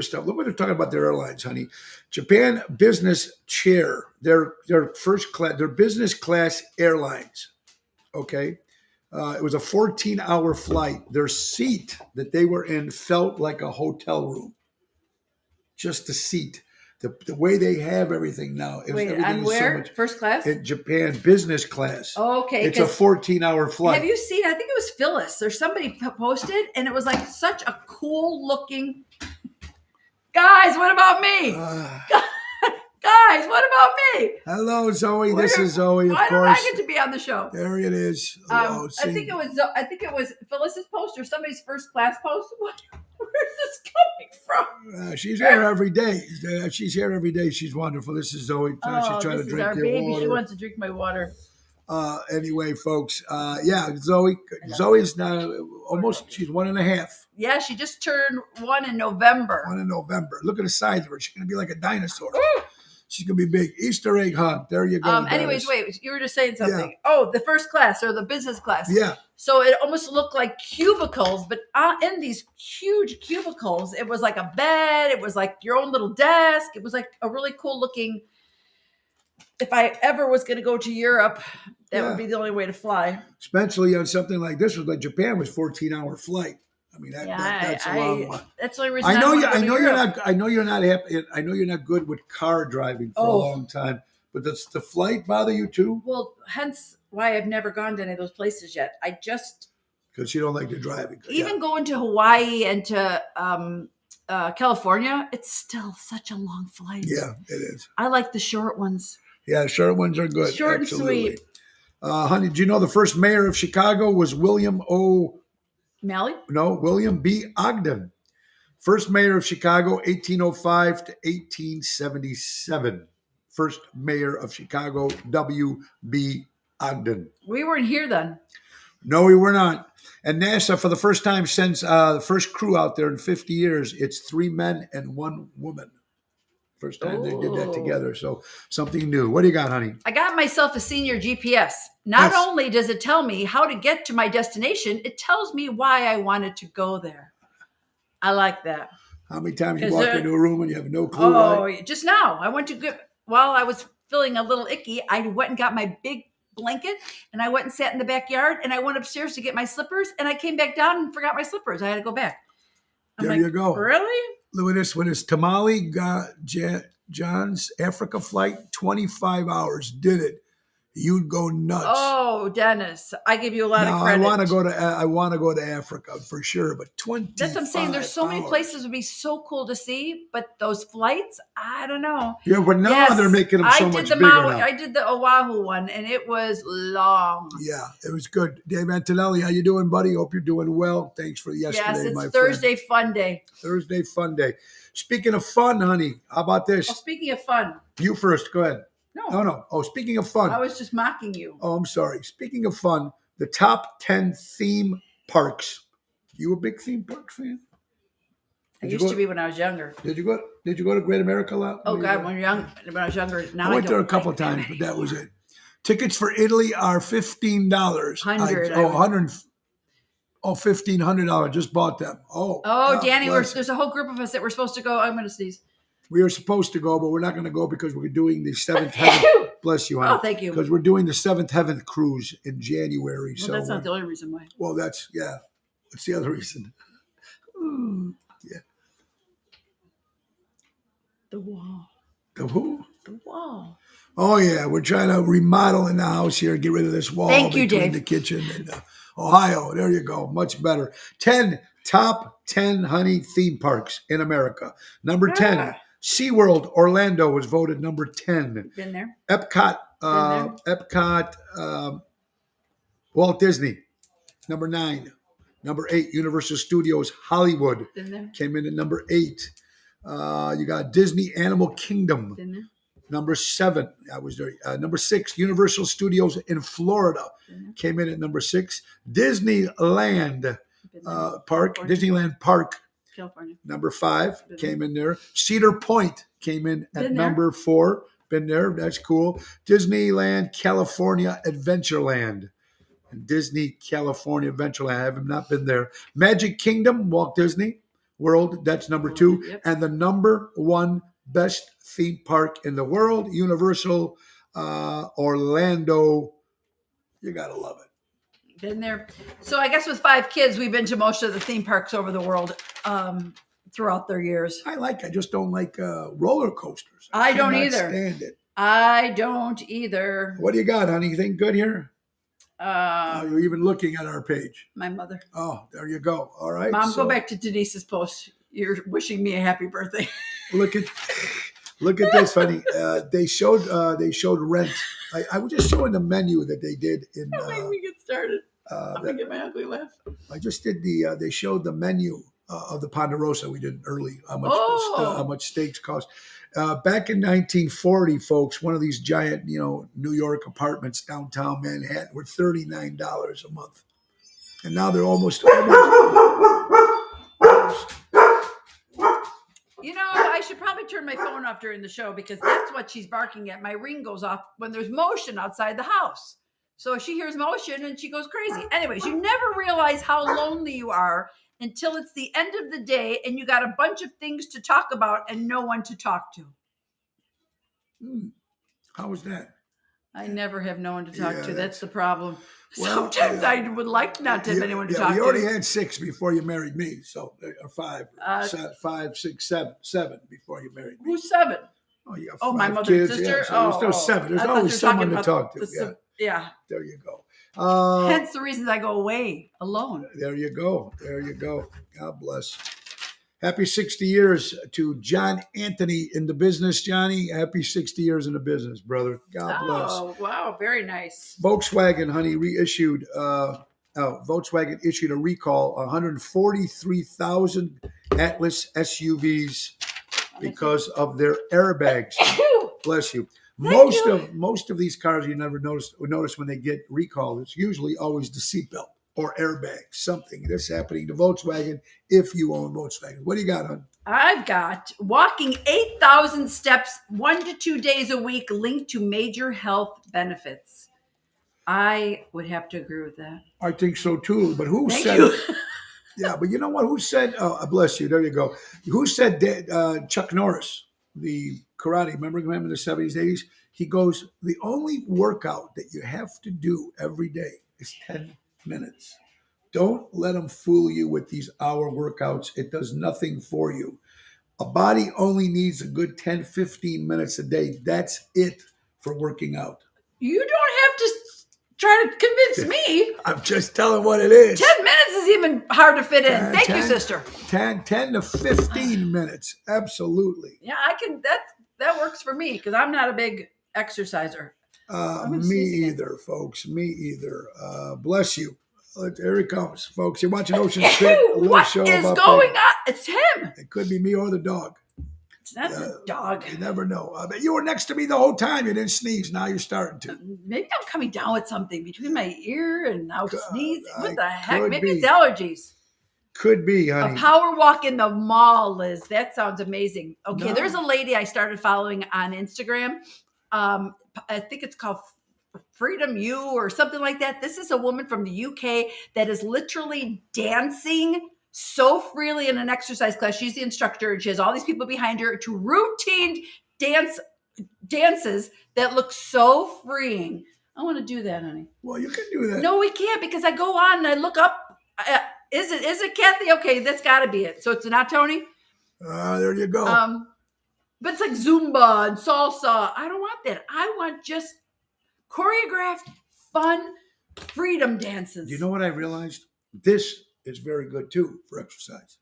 stuff. Look what they're talking about their airlines, honey. Japan business chair, their first class, their business class airlines. Okay. It was a 14-hour flight. Their seat that they were in felt like a hotel room. Just the seat. The way they have everything now. Wait, on where? First class? In Japan, business class. Oh, okay. It's a 14-hour flight. Have you seen, I think it was Phyllis or somebody posted, and it was like such a cool looking. Guys, what about me? Guys, what about me? Hello, Zoe. This is Zoe, of Why course. don't I get to be on the show? There it is. I think it was Phyllis's post or somebody's first class post. Where's this coming from? She's here every day. She's here every day. She's wonderful. This is Zoe. She's trying to this is drink our your baby. water. She wants to drink my water. Anyway, folks. Zoe. Zoe's now almost. She's 1.5. Yeah, she just turned 1 in November. 1 in November. Look at the size of her. She's gonna be like a dinosaur. She's gonna be big. Easter egg hunt. There you go. Anyways, wait. You were just saying something. Yeah. Oh, the first class or the business class. Yeah. So it almost looked like cubicles, but in these huge cubicles, it was like a bed. It was like your own little desk. It was like a really cool looking. If I ever was going to go to Europe, that would be the only way to fly. Especially on something like this, was like Japan was 14-hour flight. I mean, that's a long one. That's the only reason I know you're not happy. I know you're not good with car driving for a long time. But does the flight bother you too? Well, hence why I've never gone to any of those places yet. I just because you don't like the driving. Even going to Hawaii and to California, it's still such a long flight. Yeah, it is. I like the short ones. Yeah, short ones are good. Short Absolutely. and sweet. Honey, did you know the first mayor of Chicago was William B. Ogden. First mayor of Chicago, 1805 to 1877. First mayor of Chicago, W.B. Ogden. We weren't here then. No, we were not. And NASA, for the first time since the first crew out there in 50 years, it's 3 men and 1 woman. First time they did that together. So something new. What do you got, honey? I got myself a senior GPS. Not only does it tell me how to get to my destination, it tells me why I wanted to go there. I like that. How many times you walk into a room and you have no clue? Right? Just now. I went to while I was feeling a little icky, I went and got my big blanket and I went and sat in the backyard and I went upstairs to get my slippers and I came back down and forgot my slippers. I had to go back. I'm There like, you go. really? Look at this. When his Tamale John's Africa flight, 25 hours, did it. You'd go nuts. Oh, Dennis, I give you a lot of Now credit. I want to go to Africa for sure, but 25 That's what I'm saying. There's so many hours. places would be so cool to see, but those flights, I don't know. Yeah, but now Yes, they're making them so much bigger Maui, now. I did the Oahu one, and it was long. Yeah, it was good. Dave Antonelli, how you doing, buddy? Hope you're doing well. Thanks for yesterday, Yes, it's my friend. Thursday fun day. Thursday fun day. Speaking of fun, honey, how about this? Oh, speaking of fun, You first. Go ahead. No. Oh, speaking of fun. I was just mocking you. Oh, I'm sorry. Speaking of fun, the top 10 theme parks. You a big theme park fan? I used to be when I was younger. Did you go to Great America a lot? Oh God, when I was younger. Now I went there a don't couple like times, that but that was anymore. it. Tickets for Italy are $15. $1,500. Just bought them. Oh, God Danny, bless. there's a whole group of us that were supposed to go. I'm going to sneeze. We were supposed to go, but we're not going to go because we're doing the seventh heaven. Bless you, honey. Oh, thank you. Because we're doing the seventh heaven cruise in January. Well, So that's not the only reason why. well, that's What's the other reason? Yeah. The wall. The who? The wall. Oh yeah, we're trying to remodel in the house here, get rid of this wall Thank you, between Dave. the kitchen and Ohio. There you go, much better. Top 10 honey theme parks in America. Number 10, SeaWorld Orlando was voted number 10. Been there. Epcot, Walt Disney, number 9. Number 8, Universal Studios Hollywood Been there. came in at number 8. You got Disney Animal Kingdom. Been there. Number 7, I was there. Number 6, Universal Studios in Florida came in at number 6. Disneyland Park, California. Disneyland Park, California. number 5 came in there. Cedar Point came in at Been there. number 4. Been there, that's cool. Disneyland California Adventureland. And Disney California Adventureland, I have not been there. Magic Kingdom, Walt Disney World, that's number 2. Yep. And the number 1 best theme park in the world, Universal Orlando. You gotta love it. Been there. So I guess with 5 kids, we've been to most of the theme parks over the world throughout their years. I just don't like roller coasters. I don't cannot either. Stand it. I don't either. What do you got, honey? Anything good here? You're even looking at our page. My mother. Oh, there you go. All right. Mom, go back to Denise's post. You're wishing me a happy birthday. Look at this, honey. They showed Rent. I was just showing the menu that they did in. Don't make me get started. I'm gonna get my ugly laugh. I just did they showed the menu of the Ponderosa we did early. How much steaks cost. Back in 1940, folks, one of these giant, New York apartments downtown Manhattan were $39 a month, and now they're almost. I should probably turn my phone off during the show because that's what she's barking at. My ring goes off when there's motion outside the house. So she hears motion and she goes crazy. Anyways, you never realize how lonely you are until it's the end of the day and you got a bunch of things to talk about and no one to talk to. How was that? I never have no one to talk Yeah, to. That's the problem. Well, Sometimes I would like not to have anyone to talk you to. already had 6 before you married me, so or 5, 5, 6, 7 before you married me. Who's 7? Oh, you got 5 my mother and kids. sister? Yeah, so there's 7. There's I thought always you were talking someone to about talk to. Yeah. There you go. Hence the reasons I go away alone. There you go. God bless. Happy 60 years to John Anthony in the business, Johnny. Happy 60 years in the business, brother. God bless. Oh, wow. Very nice. Volkswagen, honey, Volkswagen issued a recall on 143,000 Atlas SUVs because of their airbags. Bless you. Most of these cars you never notice when they get recalled. It's usually always the seatbelt or airbag, something. This happening to Volkswagen if you own Volkswagen. What do you got, hon? I've got walking 8,000 steps 1 to 2 days a week linked to major health benefits. I would have to agree with that. I think so too. But who Thank said you. Yeah, but you know what? Who said, bless you, there you go. Who said that, Chuck Norris, the karate, remember him in the 70s, 80s? He goes, the only workout that you have to do every day is 10 minutes. Don't let them fool you with these hour workouts. It does nothing for you. A body only needs a good 10, 15 minutes a day. That's it for working out. You don't have to try to convince me. I'm just telling what it is. 10 minutes is even hard to fit in. Thank you, sister. 10 to 15 minutes. Absolutely. Yeah, I can. That works for me because I'm not a big exerciser. Me either, folks. Me either. Bless you. Here he comes, folks. You're watching Ocean Spit. What is going on? It's him. It could be me or the dog. It's not the dog. You never know. I bet you were next to me the whole time. You didn't sneeze. Now you're starting to. Maybe I'm coming down with something between my ear and now sneeze. What the heck? could Maybe be. it's allergies. Could be, honey. A power walk in the mall, Liz. That sounds amazing. Okay, No. there's a lady I started following on Instagram. I think it's called Freedom U or something like that. This is a woman from the UK that is literally dancing so freely in an exercise class. She's the instructor and she has all these people behind her to routine dances that look so freeing. I want to do that, honey. Well, you can do that. No, we can't because I go on and I look up. Is it Kathy? Okay, that's got to be it. So it's not Tony. There you go. But it's like Zumba and salsa. I don't want that. I want just choreographed, fun, freedom dances. You know what I realized? This is very good too for exercise.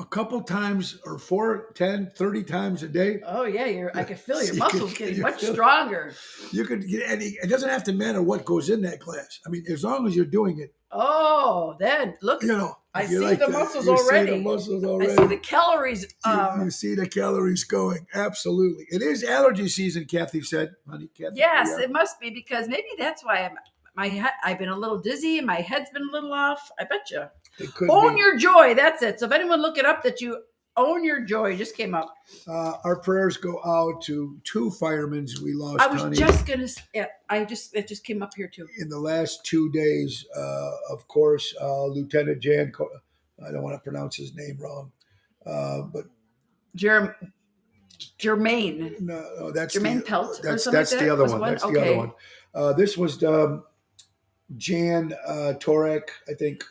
A couple times or 4, 10, 30 times a day. Oh yeah, I can feel your You muscles can- getting you much feel- stronger. You could get any. It doesn't have to matter what goes in that class. I mean, as long as you're doing it, Oh, then look, you know. I if you see like the that, muscles you see already. the muscles I already. see the calories. You see the calories going. Absolutely. It is allergy season, Kathy said. Honey, Kathy. Yes, Yeah. it must be because maybe that's why I've been a little dizzy and my head's been a little off. I bet you. It could Own be. your joy. That's it. So if anyone look it up that you own your joy, just came up. Our prayers go out to 2 firemen we lost, I was honey, just gonna. Yeah, it just came up here too. in the last 2 days. Of course, Lieutenant Jan. I don't want to pronounce his name wrong, but Jermaine. no, that's Jermaine Pelt or That's something that's like the that? other Was one. one? That's the Okay. other one. This was Jan Torek, I think,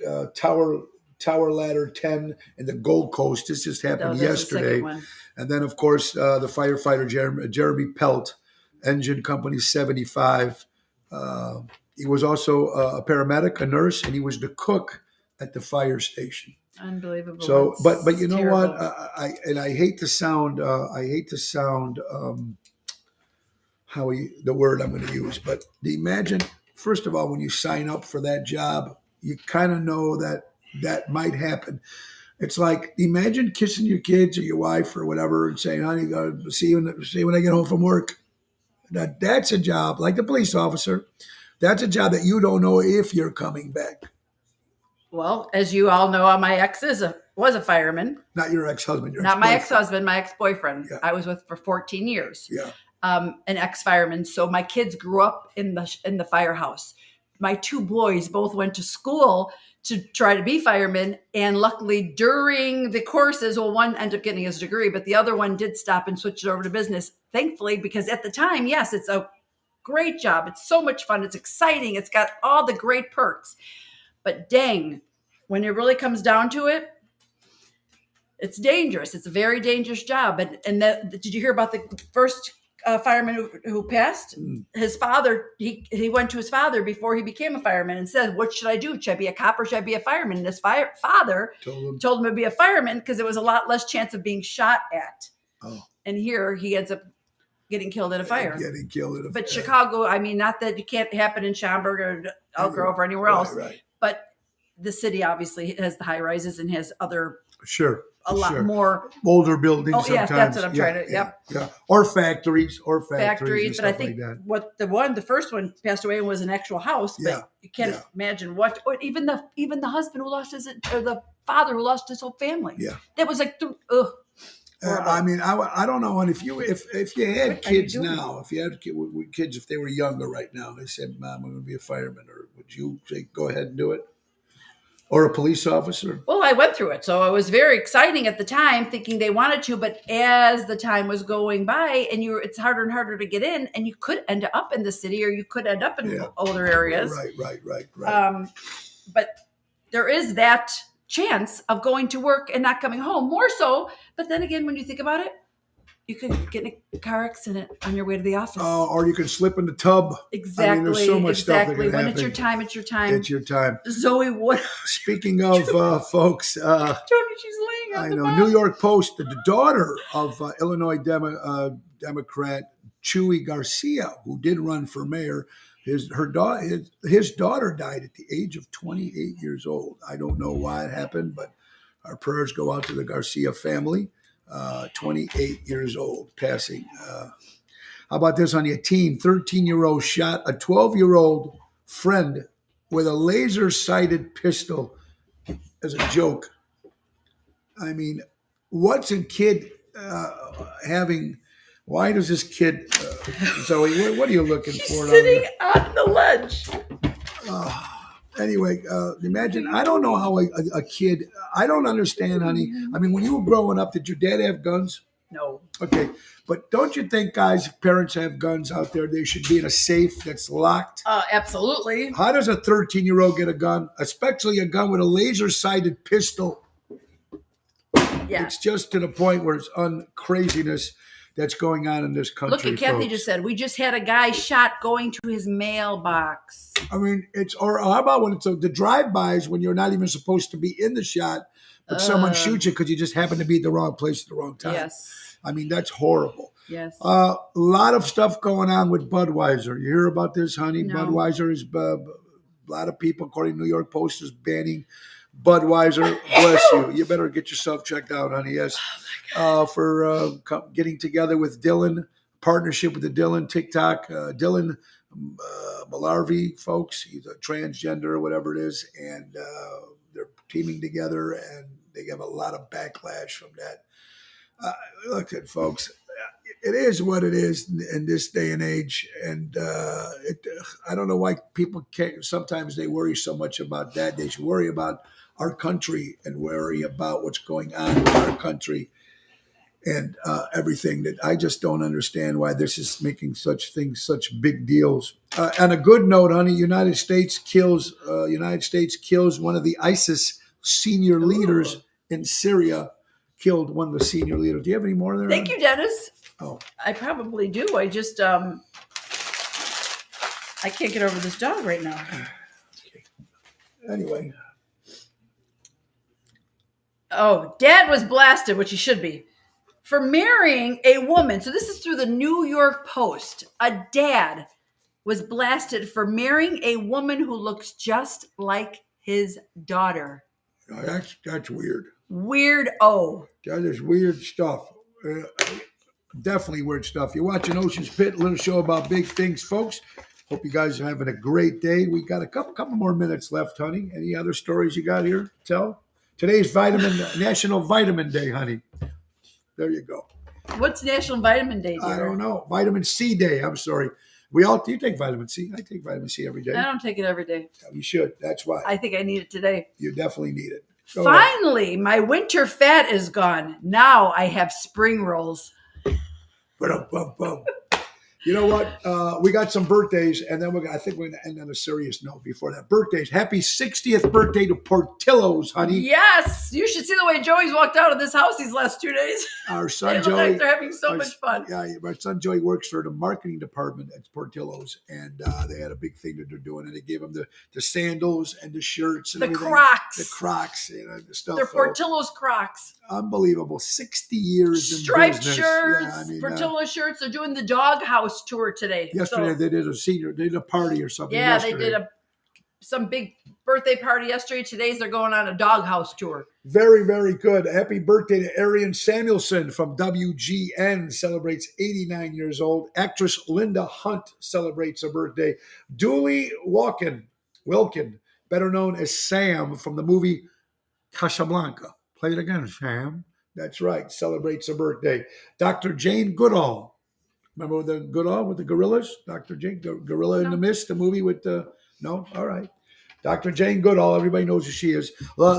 Tower Ladder 10 in the Gold Coast. This just happened That's the yesterday. second one. And then, of course, the firefighter Jeremy Pelt, Engine Company 75. He was also a paramedic, a nurse, and he was the cook at the fire station. Unbelievable. So, That's but you know terrible. what? I hate to sound the word I'm going to use, but imagine, first of all, when you sign up for that job, you kind of know that might happen. It's like, imagine kissing your kids or your wife or whatever and saying, honey, see you when I get home from work. That's a job, like the police officer. That's a job that you don't know if you're coming back. Well, as you all know, my ex was a fireman. Not your ex-husband. Not my ex-husband, my ex-boyfriend. Yeah. I was with for 14 years. Yeah. An ex-fireman. So my kids grew up in the firehouse. My 2 boys both went to school to try to be firemen, and luckily during the courses, well, one ended up getting his degree, but the other one did stop and switch it over to business. Thankfully, because at the time, yes, it's a great job. It's so much fun. It's exciting. It's got all the great perks. But dang, when it really comes down to it, it's dangerous. It's a very dangerous job. And did you hear about the first fireman who passed? His father, he went to his father before he became a fireman and said, what should I do? Should I be a cop or should I be a fireman? And his father told him to be a fireman because there was a lot less chance of being shot at. Oh. And here he ends up getting killed in a fire. Getting killed in a But fire. Chicago, I mean, not that it can't happen in Schaumburg or Elk Grove or anywhere else, Right. but the city obviously has the high rises and has other Sure. a lot more older buildings. Oh, yeah, sometimes. that's what I'm trying to- Yeah. Or factories. and factories. But I stuff think like that. the first one passed away was an actual house. But Yeah, you can't yeah. imagine what, or even the husband who lost or the father who lost his whole family. Yeah. That was like, I mean, I don't know. And if you had What are you kids doing? now, if you had kids, if they were younger right now, they said, "Mom, I'm going to be a fireman," or would you say, "Go ahead and do it"? Or a police officer? Well, I went through it, so it was very exciting at the time, thinking they wanted to. But as the time was going by, and it's harder and harder to get in, and you could end up in the city, or you could end up in Yeah. older areas. Right. But there is that chance of going to work and not coming home, more so. But then again, when you think about it, you could get in a car accident on your way to the office. Or you can slip in the tub. Exactly. I mean, there's so much stuff that exactly. can When happen. it's your time, it's your time. It's your time. Zoe Wood. Speaking of folks, Tony, she's laying on I the know box. New York Post, the daughter of Illinois Democrat Chuy Garcia, who did run for mayor, his daughter died at the age of 28 years old. I don't know why it happened, but our prayers go out to the Garcia family. 28 years old, passing. How about this on your teen? 13-year-old shot a 12-year-old friend with a laser-sighted pistol as a joke. I mean, what's a kid having? Why does this kid, Zoe? What are you looking She's for? sitting on the ledge. Anyway, imagine. I don't know how a kid. I don't understand, honey. I mean, when you were growing up, did your dad have guns? No. Okay, but don't you think, guys, if parents have guns out there, they should be in a safe that's locked? Absolutely. How does a 13-year-old get a gun, especially a gun with a laser-sighted pistol? Yeah. It's just to the point where it's craziness that's going on in this country. Look at Kathy folks. just said, we just had a guy shot going to his mailbox. I mean, or how about when it's the drive-bys when you're not even supposed to be in the shot, but someone shoots you because you just happen to be at the wrong place at the wrong time. Yes. I mean, that's horrible. Yes. A lot of stuff going on with Budweiser. You hear about this, honey? No. Budweiser is a lot of people, according to New York Post, is banning Budweiser. Bless you. You better get yourself checked out, honey. Yes. For getting together with Dylan, partnership with the Dylan TikTok, Dylan Malarvey, folks. He's a transgender or whatever it is. And they're teaming together, and they have a lot of backlash from that. Look at folks. It is what it is in this day and age, and I don't know why people can't. Sometimes they worry so much about that. They should worry about our country and worry about what's going on in our country and everything. That I just don't understand why this is making such things such big deals. On a good note, honey, United States kills one of the ISIS senior leaders in Syria. Killed one of the senior leaders. Do you have any more there? Thank you, Dennis. Oh, I probably do. I just I can't get over this dog right now. anyway. Oh, Dad was blasted, which he should be, for marrying a woman. So this is through the New York Post. A dad was blasted for marrying a woman who looks just like his daughter. That's weird. Weirdo. That is weird stuff. Definitely weird stuff. You're watching Ocean's Pit, a little show about big things, folks. Hope you guys are having a great day. We got a couple more minutes left, honey. Any other stories you got here? Tell. Today's National Vitamin Day, honey. There you go. What's National Vitamin Day, dear? I don't know. Vitamin C Day. I'm sorry. Do you take vitamin C? I take vitamin C every day. I don't take it every day. You should. That's why. I think I need it today. You definitely need it. Go Finally, my winter fat is gone. Now I have spring rolls. ahead. You know what? We got some birthdays, and then I think we're going to end on a serious note before that. Birthdays. Happy 60th birthday to Portillo's, honey. Yes, you should see the way Joey's walked out of this house these last 2 days. Our They son look Joey. like they're having so much fun. Yeah, my son Joey works for the marketing department at Portillo's, and they had a big thing that they're doing, and they gave him the sandals and the shirts and The everything. Crocs. The Crocs, the stuff. They're Portillo's Crocs. Unbelievable. 60 years in Striped business. shirts, Yeah, I mean, Portillo shirts. They're doing the doghouse tour today. yesterday So, they did a party or something. yeah, yesterday. they did some big birthday party yesterday. Today's they're going on a doghouse tour. Very, very good. Happy birthday to Arian Samuelson from WGN, celebrates 89 years old. Actress Linda Hunt celebrates a birthday. Dooley Wilkin, better known as Sam from the movie Casablanca. Play it again, Sam. That's right, celebrates a birthday. Dr. Jane Goodall. Remember the Goodall with the gorillas? Dr. Jane, the Gorilla in the Mist, the movie with the... No? All right. Dr. Jane Goodall, everybody knows who she is.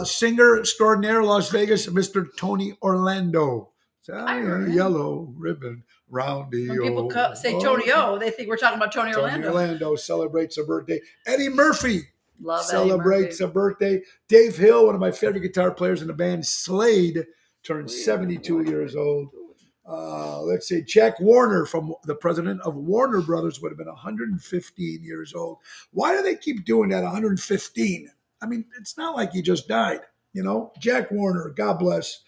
Singer extraordinaire, Las Vegas, Mr. Tony Orlando. I remember him. Yellow ribbon round the When people say Tony O, they think we're talking about Tony Orlando. Tony Orlando celebrates a birthday. Eddie Murphy Love celebrates Eddie a birthday. Dave Hill, one of my favorite guitar players in the band Slade, turned 72 years old. Let's see, Jack Warner, from the president of Warner Brothers, would have been 115 years old. Why do they keep doing that, 115? I mean, it's not like he just died, you know? Jack Warner, God bless.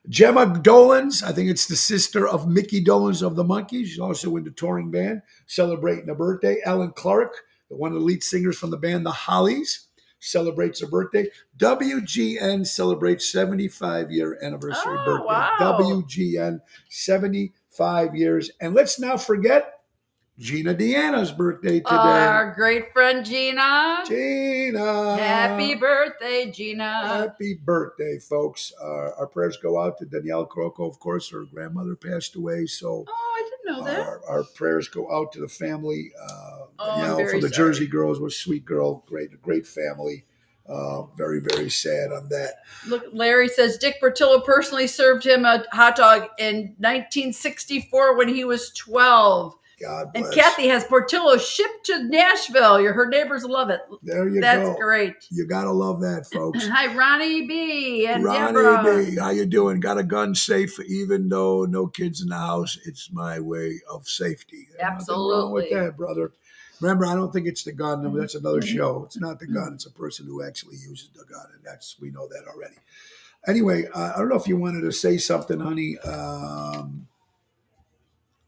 Gemma Dolans, I think it's the sister of Mickey Dolans of the Monkees. She's also in the touring band, celebrating a birthday. Alan Clark, one of the lead singers from the band The Hollies, celebrates a birthday. WGN celebrates 75-year anniversary birthday. Wow. WGN, 75 years. And let's not forget Gina Deanna's birthday today. Our great friend Gina. Gina. Happy birthday, Gina. Happy birthday, folks. Our prayers go out to Danielle Croco, of course. Her grandmother passed away. So I didn't know that. Our prayers go out to the family. I'm for the very Jersey Girls, was a sweet girl, great family. Very, very sad on that. Look, Larry says Dick Portillo personally served him a hot dog in 1964 when he was 12. God bless. And Kathy has Portillo shipped to Nashville. Her neighbors love it. There you go. That's great. You gotta love that, folks. Hi, Ronnie B. and Ronnie Deborah. B, how you doing? Got a gun safe, even though no kids in the house. It's my way of safety. There's Absolutely. nothing wrong with that, brother. Remember, I don't think it's the gun. That's another show. It's not the gun. It's a person who actually uses the gun, and we know that already. Anyway, I don't know if you wanted to say something, honey.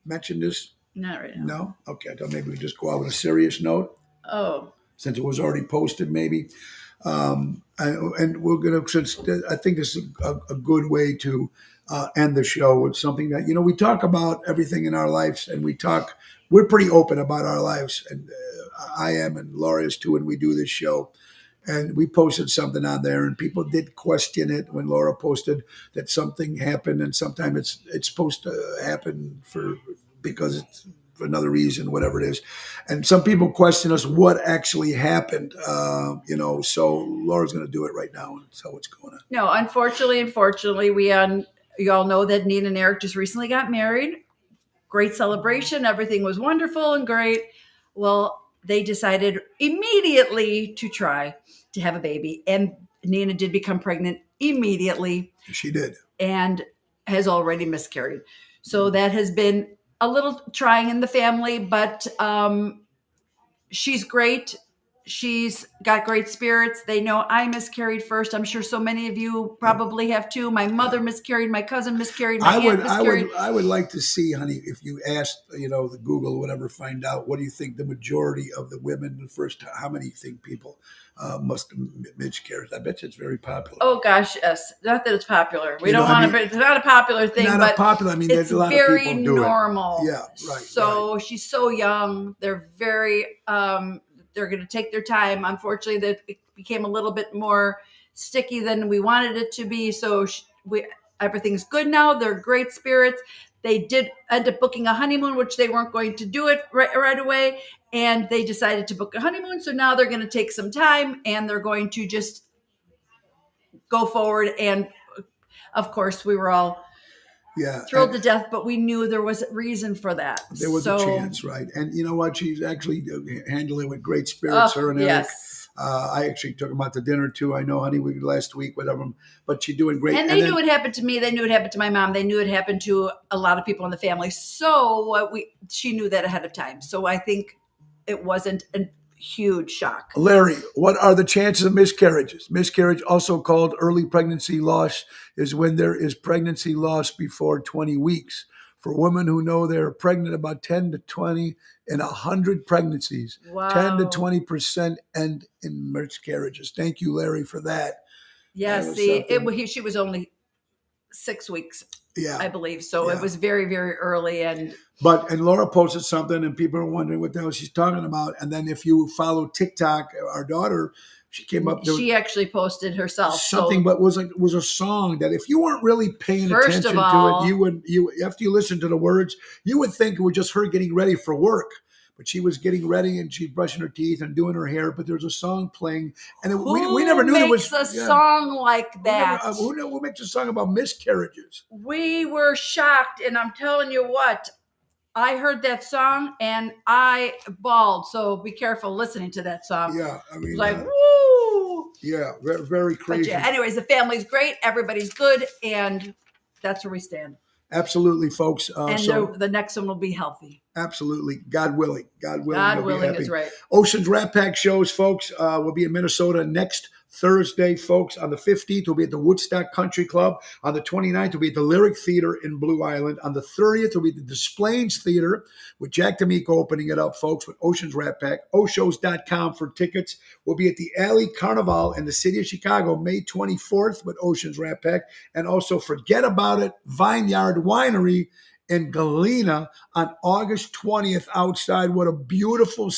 Mention this. Not right now. No? Okay, I thought maybe we just go out with a serious note. Oh. Since it was already posted, maybe. And we're going to, since I think this is a good way to end the show with something that, we talk about everything in our lives, and we're pretty open about our lives. And I am, and Laura is too, and we do this show. And we posted something on there, and people did question it when Laura posted that something happened, and sometimes it's supposed to happen because it's for another reason, whatever it is. And some people question us what actually happened, so Laura's going to do it right now and tell what's going on. No, unfortunately, you all know that Nina and Eric just recently got married. Great celebration. Everything was wonderful and great. Well, they decided immediately to try to have a baby. And Nina did become pregnant immediately. She did. And has already miscarried. So that has been a little trying in the family, but she's great. She's got great spirits. They know I miscarried first. I'm sure so many of you probably have too. My mother miscarried. My cousin miscarried. My aunt miscarried. I would like to see, honey, if you asked, the Google or whatever, find out what do you think the majority of the women the first time, how many think people must have miscarried? I bet you it's very popular. Oh gosh, yes. Not that it's popular. We don't want to. It's not a popular thing. Not but popular. I mean, there's a lot of people do it. It's very normal. Yeah, right. So she's so young. They're very. They're going to take their time. Unfortunately, it became a little bit more sticky than we wanted it to be. So everything's good now. They're great spirits. They did end up booking a honeymoon, which they weren't going to do it right away. And they decided to book a honeymoon. So now they're going to take some time and they're going to just go forward. And of course, we were all thrilled to death, but we knew there was a reason for that. There was a chance, right? And you know what? She's actually handling it with great spirits, her and Eric. Yes. I actually took them out to dinner too. I know, honey, last week, whatever. But she's doing great. And they knew it happened to me. They knew it happened to my mom. They knew it happened to a lot of people in the family. So she knew that ahead of time. So I think it wasn't a huge shock. Larry, what are the chances of miscarriages? Miscarriage, also called early pregnancy loss, is when there is pregnancy loss before 20 weeks. For women who know they're pregnant, about 10 to 20 in 100 pregnancies, wow. 10 to 20% end in miscarriages. Thank you, Larry, for that. Yes, she was only 6 weeks, I believe. So it was very, very early. And Laura posted something, and people are wondering what the hell she's talking about. And then if you follow TikTok, our daughter, she came up. She actually posted herself something, but was a song that if you weren't really paying attention to it, you after you listen to the words, you would think it was just her getting ready for work. but she was getting ready and she's brushing her teeth and doing her hair. But there's a song playing, and we Who never knew there was makes a song like that? Who makes a song about miscarriages? We were shocked, and I'm telling you what, I heard that song and I bawled. So be careful listening to that song. Yeah, I mean, Like, woo! yeah, very, very But crazy. yeah, anyways, the family's great. Everybody's good, and that's where we stand. Absolutely, folks. And So the next one will be healthy. absolutely, God willing, God we'll be willing happy. is right. Oceans Rat Pack shows, folks. We'll be in Minnesota next Thursday, folks. On the 15th, we'll be at the Woodstock Country Club. On the 29th, we'll be at the Lyric Theater in Blue Island. On the 30th, we'll be at the Des Plaines Theater with Jack D'Amico opening it up, folks, with Oceans Rat Pack. Oshows.com for tickets. We'll be at the Alley Carnival in the city of Chicago, May 24th with Oceans Rat Pack. And also Forget About It Vineyard Winery in Galena on August 20th outside. What a beautiful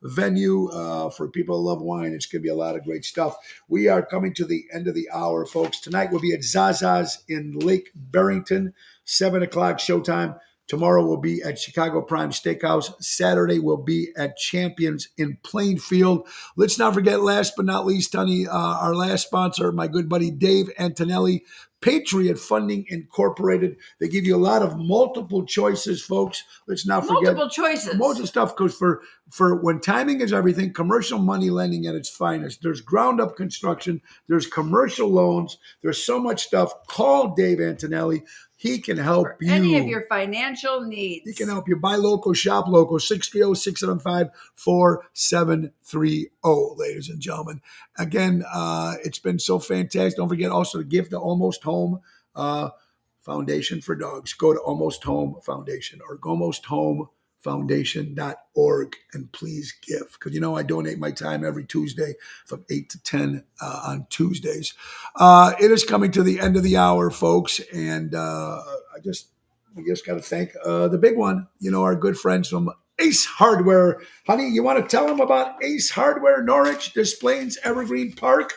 venue for people who love wine. It's going to be a lot of great stuff. We are coming to the end of the hour, folks. Tonight we'll be at Zaza's in Lake Barrington, 7 o'clock showtime. Tomorrow we'll be at Chicago Prime Steakhouse. Saturday we'll be at Champions in Plainfield. Let's not forget, last but not least, honey, our last sponsor, my good buddy Dave Antonelli, Patriot Funding Incorporated. They give you a lot of multiple choices, folks. Let's not forget Multiple choices. most of the stuff goes for when timing is everything, commercial money lending at its finest. There's ground up construction. There's commercial loans. There's so much stuff. Call Dave Antonelli. He can help For you. any of your financial needs. He can help you. Buy local, shop local. 630-675-4730, ladies and gentlemen. Again, it's been so fantastic. Don't forget also to give the Almost Home Foundation for Dogs. Go to Almost Home Foundation or almosthomeffoundation.org and please give. Because, I donate my time every Tuesday from 8 to 10 on Tuesdays. It is coming to the end of the hour, folks. And we just got to thank the big one, our good friends from Ace Hardware. Honey, you want to tell them about Ace Hardware, Norwich, Des Plaines, Evergreen Park,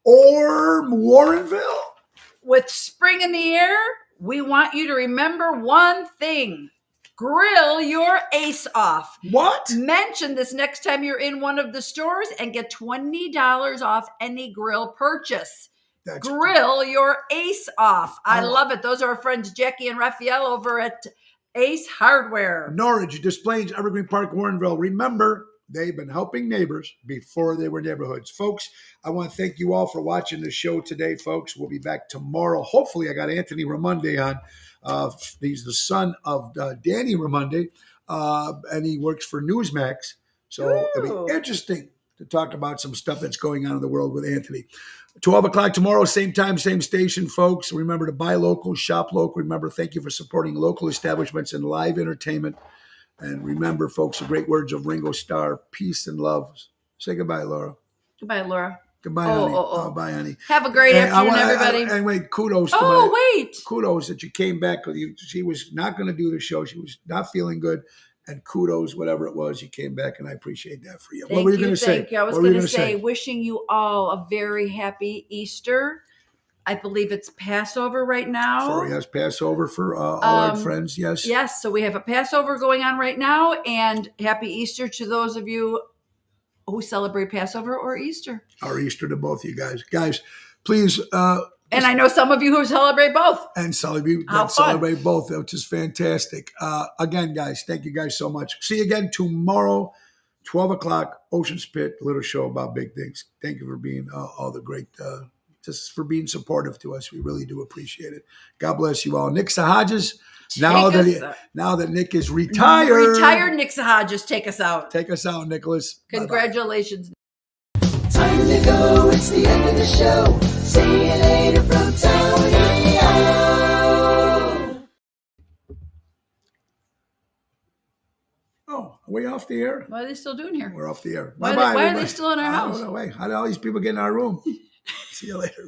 or Warrenville? With spring in the air, we want you to remember one thing. Grill your ace off. What? Mention this next time you're in one of the stores and get $20 off any grill purchase. That's Grill your ace off. I Oh. love it. Those are our friends Jackie and Raphael over at Ace Hardware. Norwich, Des Plaines, Evergreen Park, Warrenville. Remember, they've been helping neighbors before they were neighborhoods. Folks, I want to thank you all for watching the show today, folks. We'll be back tomorrow. Hopefully, I got Anthony Raimondi on. He's the son of Danny Raimondi, and he works for Newsmax. So it'll Ooh. be interesting to talk about some stuff that's going on in the world with Anthony. 12 o'clock tomorrow, same time, same station, folks. Remember to buy local, shop local. Remember, thank you for supporting local establishments and live entertainment. And remember, folks, the great words of Ringo Starr, peace and love. Say goodbye, Laura. Goodbye, Laura. Goodbye, Oh, honey. oh, oh. Bye, honey. Have a great afternoon, everybody. And wait, kudos to Oh, wait. kudos that you came back. She was not going to do the show. She was not feeling good. And kudos, whatever it was, you came back, and I appreciate that for you. What were you going to say? Thank you. I was What were you going to gonna say, wishing you all a very happy Easter. I believe it's Passover right now. For, yes, Passover for all our friends, yes. Yes, so we have a Passover going on right now, and happy Easter to those of you who celebrate Passover or Easter. Or Easter to both of you guys. Guys, please. And I know some of you who celebrate both. And celebrate both, which is fantastic. Again, guys, thank you guys so much. See you again tomorrow, 12 o'clock, Ocean Spit, little show about big things. Thank you for being all the great, just for being supportive to us. We really do appreciate it. God bless you all. Nick Sahajas, now that Nick is retired. Retired Nick Sahajas, take us out. Take us out, Nicholas. Congratulations. Time to go, it's the end of the show. See you later from Tony O. Oh, are we off the air? What are they still doing here? We're off the air. Why Bye-bye. are they everybody. still in our house? I don't know. Wait, how did all these people get in our room? See you later.